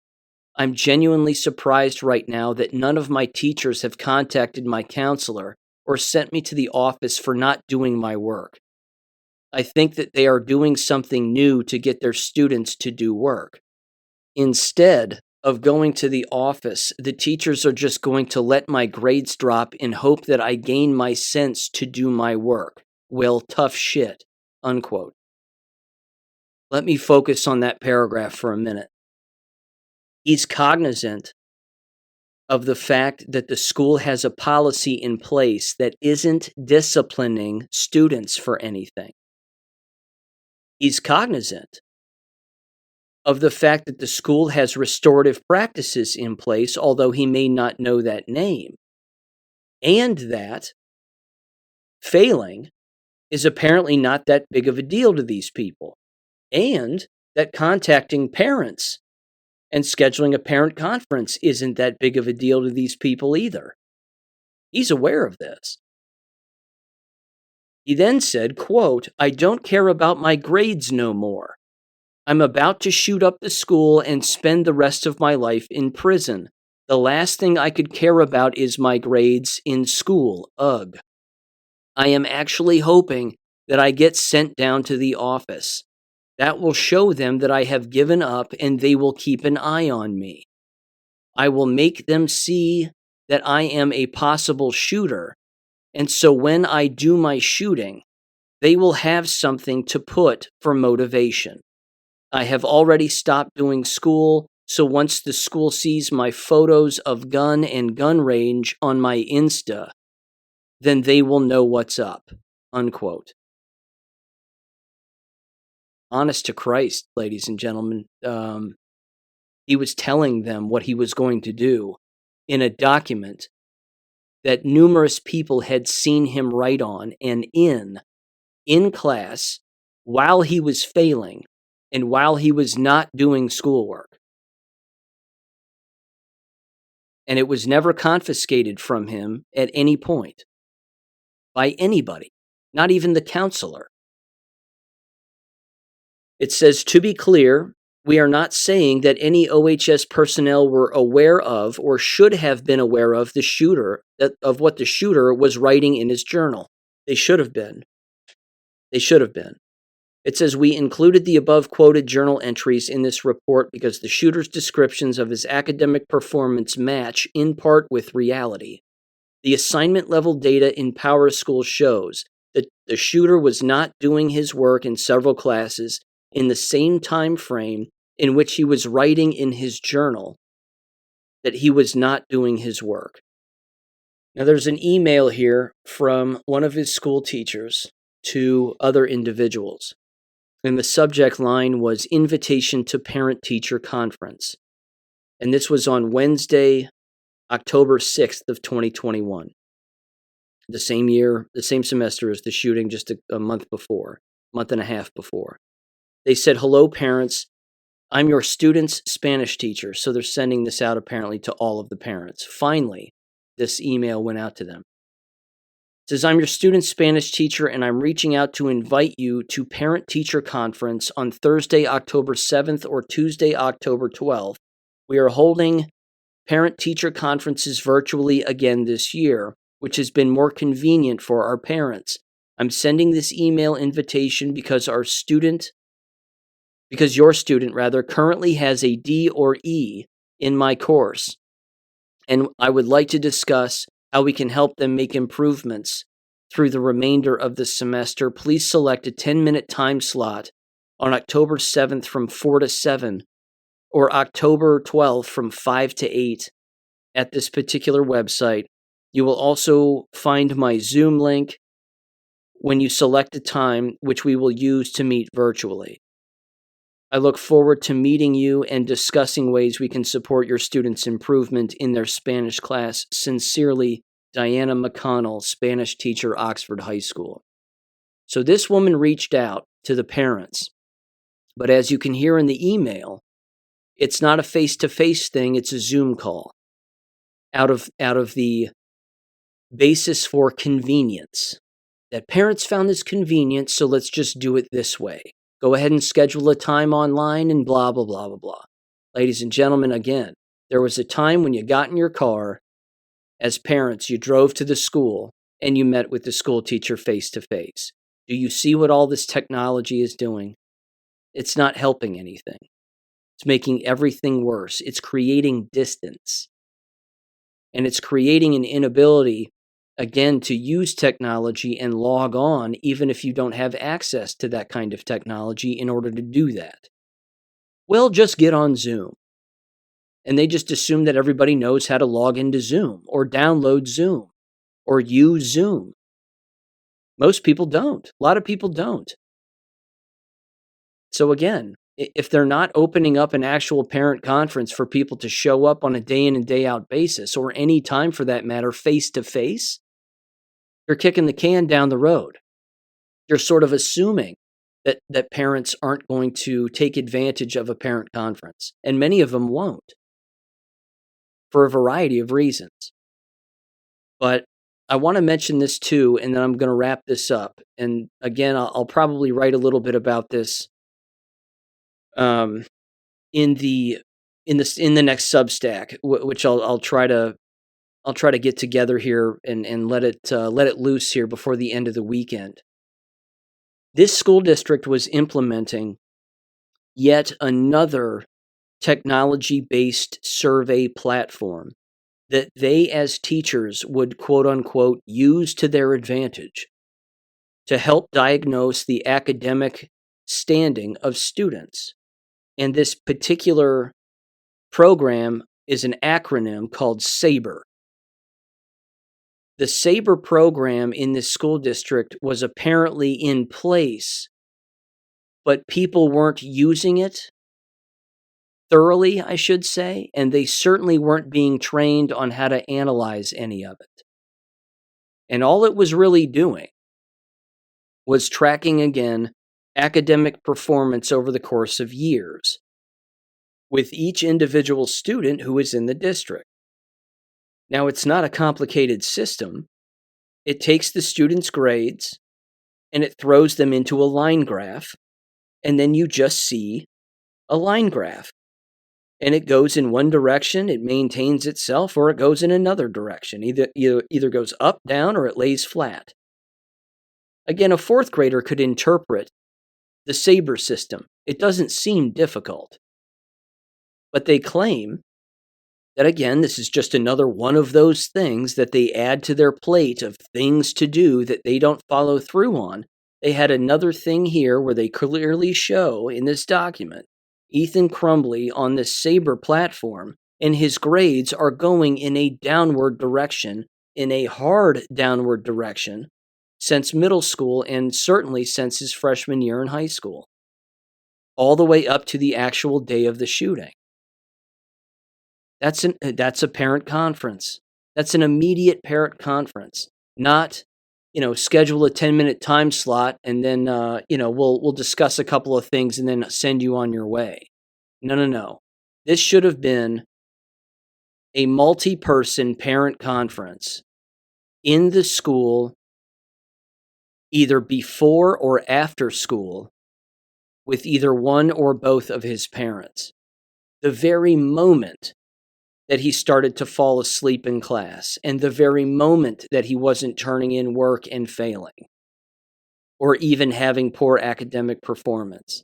S1: I'm genuinely surprised right now that none of my teachers have contacted my counselor or sent me to the office for not doing my work. I think that they are doing something new to get their students to do work. Instead of going to the office, the teachers are just going to let my grades drop in hope that I gain my sense to do my work. Well, tough shit, unquote. Let me focus on that paragraph for a minute. He's cognizant of the fact that the school has a policy in place that isn't disciplining students for anything. He's cognizant of the fact that the school has restorative practices in place, although he may not know that name, and that failing is apparently not that big of a deal to these people, and that contacting parents and scheduling a parent conference isn't that big of a deal to these people either. He's aware of this. He then said, quote, I don't care about my grades no more. I'm about to shoot up the school and spend the rest of my life in prison. The last thing I could care about is my grades in school. Ugh. I am actually hoping that I get sent down to the office. That will show them that I have given up and they will keep an eye on me. I will make them see that I am a possible shooter. And so when I do my shooting, they will have something to put for motivation. I have already stopped doing school, so once the school sees my photos of gun and gun range on my Insta, then they will know what's up, unquote. Honest to Christ, ladies and gentlemen, he was telling them what he was going to do in a document that numerous people had seen him write on and in class while he was failing and while he was not doing schoolwork. And it was never confiscated from him at any point by anybody, not even the counselor. It says, to be clear, we are not saying that any OHS personnel were aware of or should have been aware of of what the shooter was writing in his journal. They should have been. They should have been. It says, "We included the above quoted journal entries in this report because the shooter's descriptions of his academic performance match in part with reality. The assignment level data in Power School shows that the shooter was not doing his work in several classes in the same time frame in which he was writing in his journal that he was not doing his work." Now, there's an email here from one of his school teachers to other individuals, and the subject line was "Invitation to Parent-Teacher Conference." And this was on Wednesday, October 6th of 2021. The same year, the same semester as the shooting, just a month and a half before. They said, "Hello, parents. I'm your student's Spanish teacher." So they're sending this out apparently to all of the parents. Finally, this email went out to them. It says, "I'm your student's Spanish teacher, and I'm reaching out to invite you to Parent-Teacher Conference on Thursday, October 7th or Tuesday, October 12th. We are holding parent-teacher conferences virtually again this year, which has been more convenient for our parents. I'm sending this email invitation because your student currently has a D or E in my course, and I would like to discuss how we can help them make improvements through the remainder of the semester. Please select a 10-minute time slot on October 7th from 4 to 7 or October 12th from 5 to 8 at this particular website. You will also find my Zoom link when you select a time, which we will use to meet virtually. I look forward to meeting you and discussing ways we can support your students' improvement in their Spanish class. Sincerely, Diana McConnell, Spanish teacher, Oxford High School." So this woman reached out to the parents, but as you can hear in the email, it's not a face-to-face thing, it's a Zoom call. Out of the basis for convenience. That parents found this convenient, so let's just do it this way. Go ahead and schedule a time online and blah, blah, blah, blah, blah. Ladies and gentlemen, again, there was a time when you got in your car as parents, you drove to the school, and you met with the school teacher face-to-face. Do you see what all this technology is doing? It's not helping anything. It's making everything worse. It's creating distance. And it's creating an inability, again, to use technology and log on, even if you don't have access to that kind of technology in order to do that. Well, just get on Zoom. And they just assume that everybody knows how to log into Zoom or download Zoom or use Zoom. Most people don't. A lot of people don't. So again, if they're not opening up an actual parent conference for people to show up on a day in and day out basis, or any time for that matter, face to face, you're kicking the can down the road. You're sort of assuming that parents aren't going to take advantage of a parent conference, and many of them won't, for a variety of reasons. But I want to mention this too, and then I'm going to wrap this up. And again, I'll probably write a little bit about this in the next Substack, which I'll try to get together here and let it loose here before the end of the weekend. This school district was implementing yet another technology-based survey platform that they as teachers would quote unquote use to their advantage to help diagnose the academic standing of students. And this particular program is an acronym called SABRE. The SABRE program in this school district was apparently in place, but people weren't using it thoroughly, I should say, and they certainly weren't being trained on how to analyze any of it. And all it was really doing was tracking, again, academic performance over the course of years with each individual student who is in the district. Now, it's not a complicated system. It takes the students' grades and it throws them into a line graph, and then you just see a line graph. And it goes in one direction, it maintains itself, or it goes in another direction. Either goes up, down, or it lays flat. Again, a fourth grader could interpret the SABRE system. It doesn't seem difficult. But they claim that, again, this is just another one of those things that they add to their plate of things to do that they don't follow through on. They had another thing here where they clearly show in this document Ethan Crumbly on this SABRE platform, and his grades are going in a downward direction, in a hard downward direction, since middle school and certainly since his freshman year in high school, all the way up to the actual day of the shooting. That's a parent conference. That's an immediate parent conference, not, schedule a 10-minute time slot and then, we'll discuss a couple of things and then send you on your way. No. This should have been a multi-person parent conference in the school, either before or after school, with either one or both of his parents. The very moment that he started to fall asleep in class, and the very moment that he wasn't turning in work and failing, or even having poor academic performance.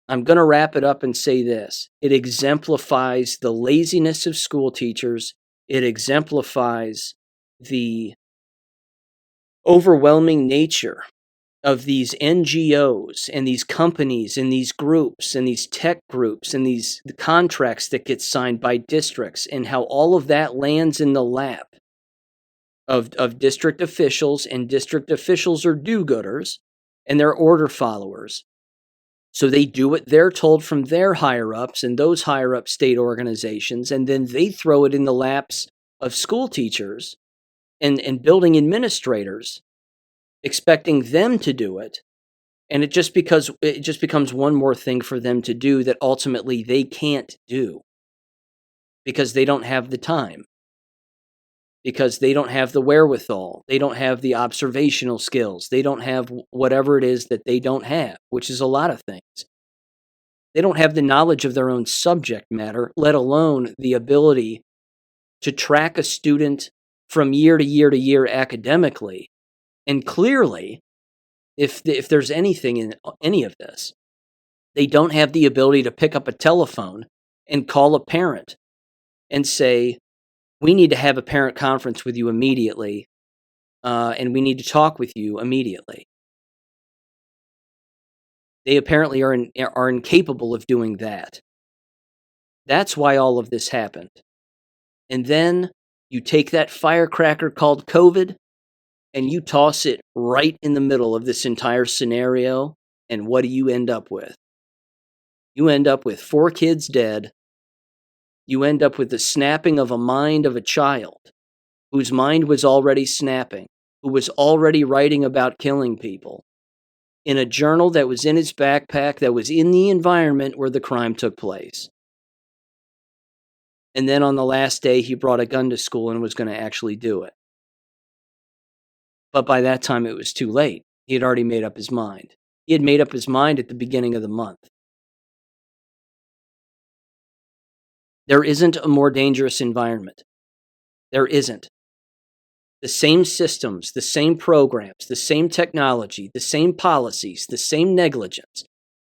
S1: I'm going to wrap it up and say this. It exemplifies the laziness of school teachers. It exemplifies the overwhelming nature of these NGOs and these companies and these groups and these tech groups and the contracts that get signed by districts, and how all of that lands in the lap of district officials, and district officials are do-gooders and they're order followers. So they do what they're told from their higher-ups and those higher-up state organizations, and then they throw it in the laps of school teachers and building administrators, expecting them to do it, and it just becomes one more thing for them to do that ultimately they can't do because they don't have the time, because they don't have the wherewithal, they don't have the observational skills, they don't have whatever it is that they don't have, which is a lot of things. They don't have the knowledge of their own subject matter, let alone the ability to track a student from year to year to year academically. And clearly, if there's anything in any of this, they don't have the ability to pick up a telephone and call a parent and say, we need to have a parent conference with you immediately, and we need to talk with you immediately. They apparently are incapable of doing that. That's why all of this happened. And then you take that firecracker called COVID, and you toss it right in the middle of this entire scenario, and what do you end up with? You end up with 4 kids dead. You end up with the snapping of a mind of a child whose mind was already snapping, who was already writing about killing people, in a journal that was in his backpack that was in the environment where the crime took place. And then on the last day, he brought a gun to school and was going to actually do it. But by that time, it was too late. He had already made up his mind. He had made up his mind at the beginning of the month. There isn't a more dangerous environment. There isn't. The same systems, the same programs, the same technology, the same policies, the same negligence.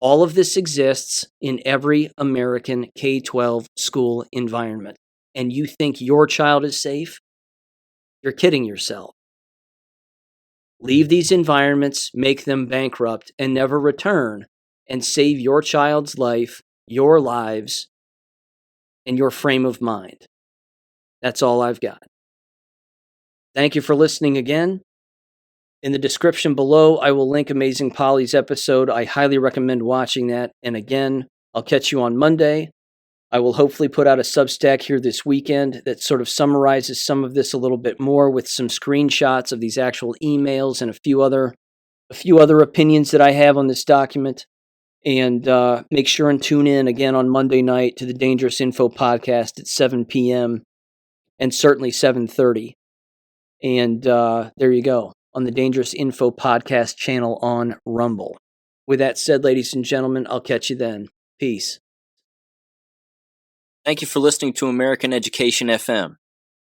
S1: All of this exists in every American K-12 school environment. And you think your child is safe? You're kidding yourself. Leave these environments, make them bankrupt, and never return, and save your child's life, your lives, and your frame of mind. That's all I've got. Thank you for listening again. In the description below, I will link Amazing Polly's episode. I highly recommend watching that. And again, I'll catch you on Monday. I will hopefully put out a Substack here this weekend that sort of summarizes some of this a little bit more with some screenshots of these actual emails and a few other opinions that I have on this document. And make sure and tune in again on Monday night to the Dangerous Info podcast at 7 p.m. and certainly 7:30. And there you go, on the Dangerous Info podcast channel on Rumble. With that said, ladies and gentlemen, I'll catch you then. Peace. Thank you for listening to American Education FM.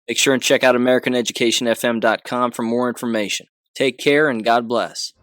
S1: Make sure and check out AmericanEducationFM.com for more information. Take care and God bless.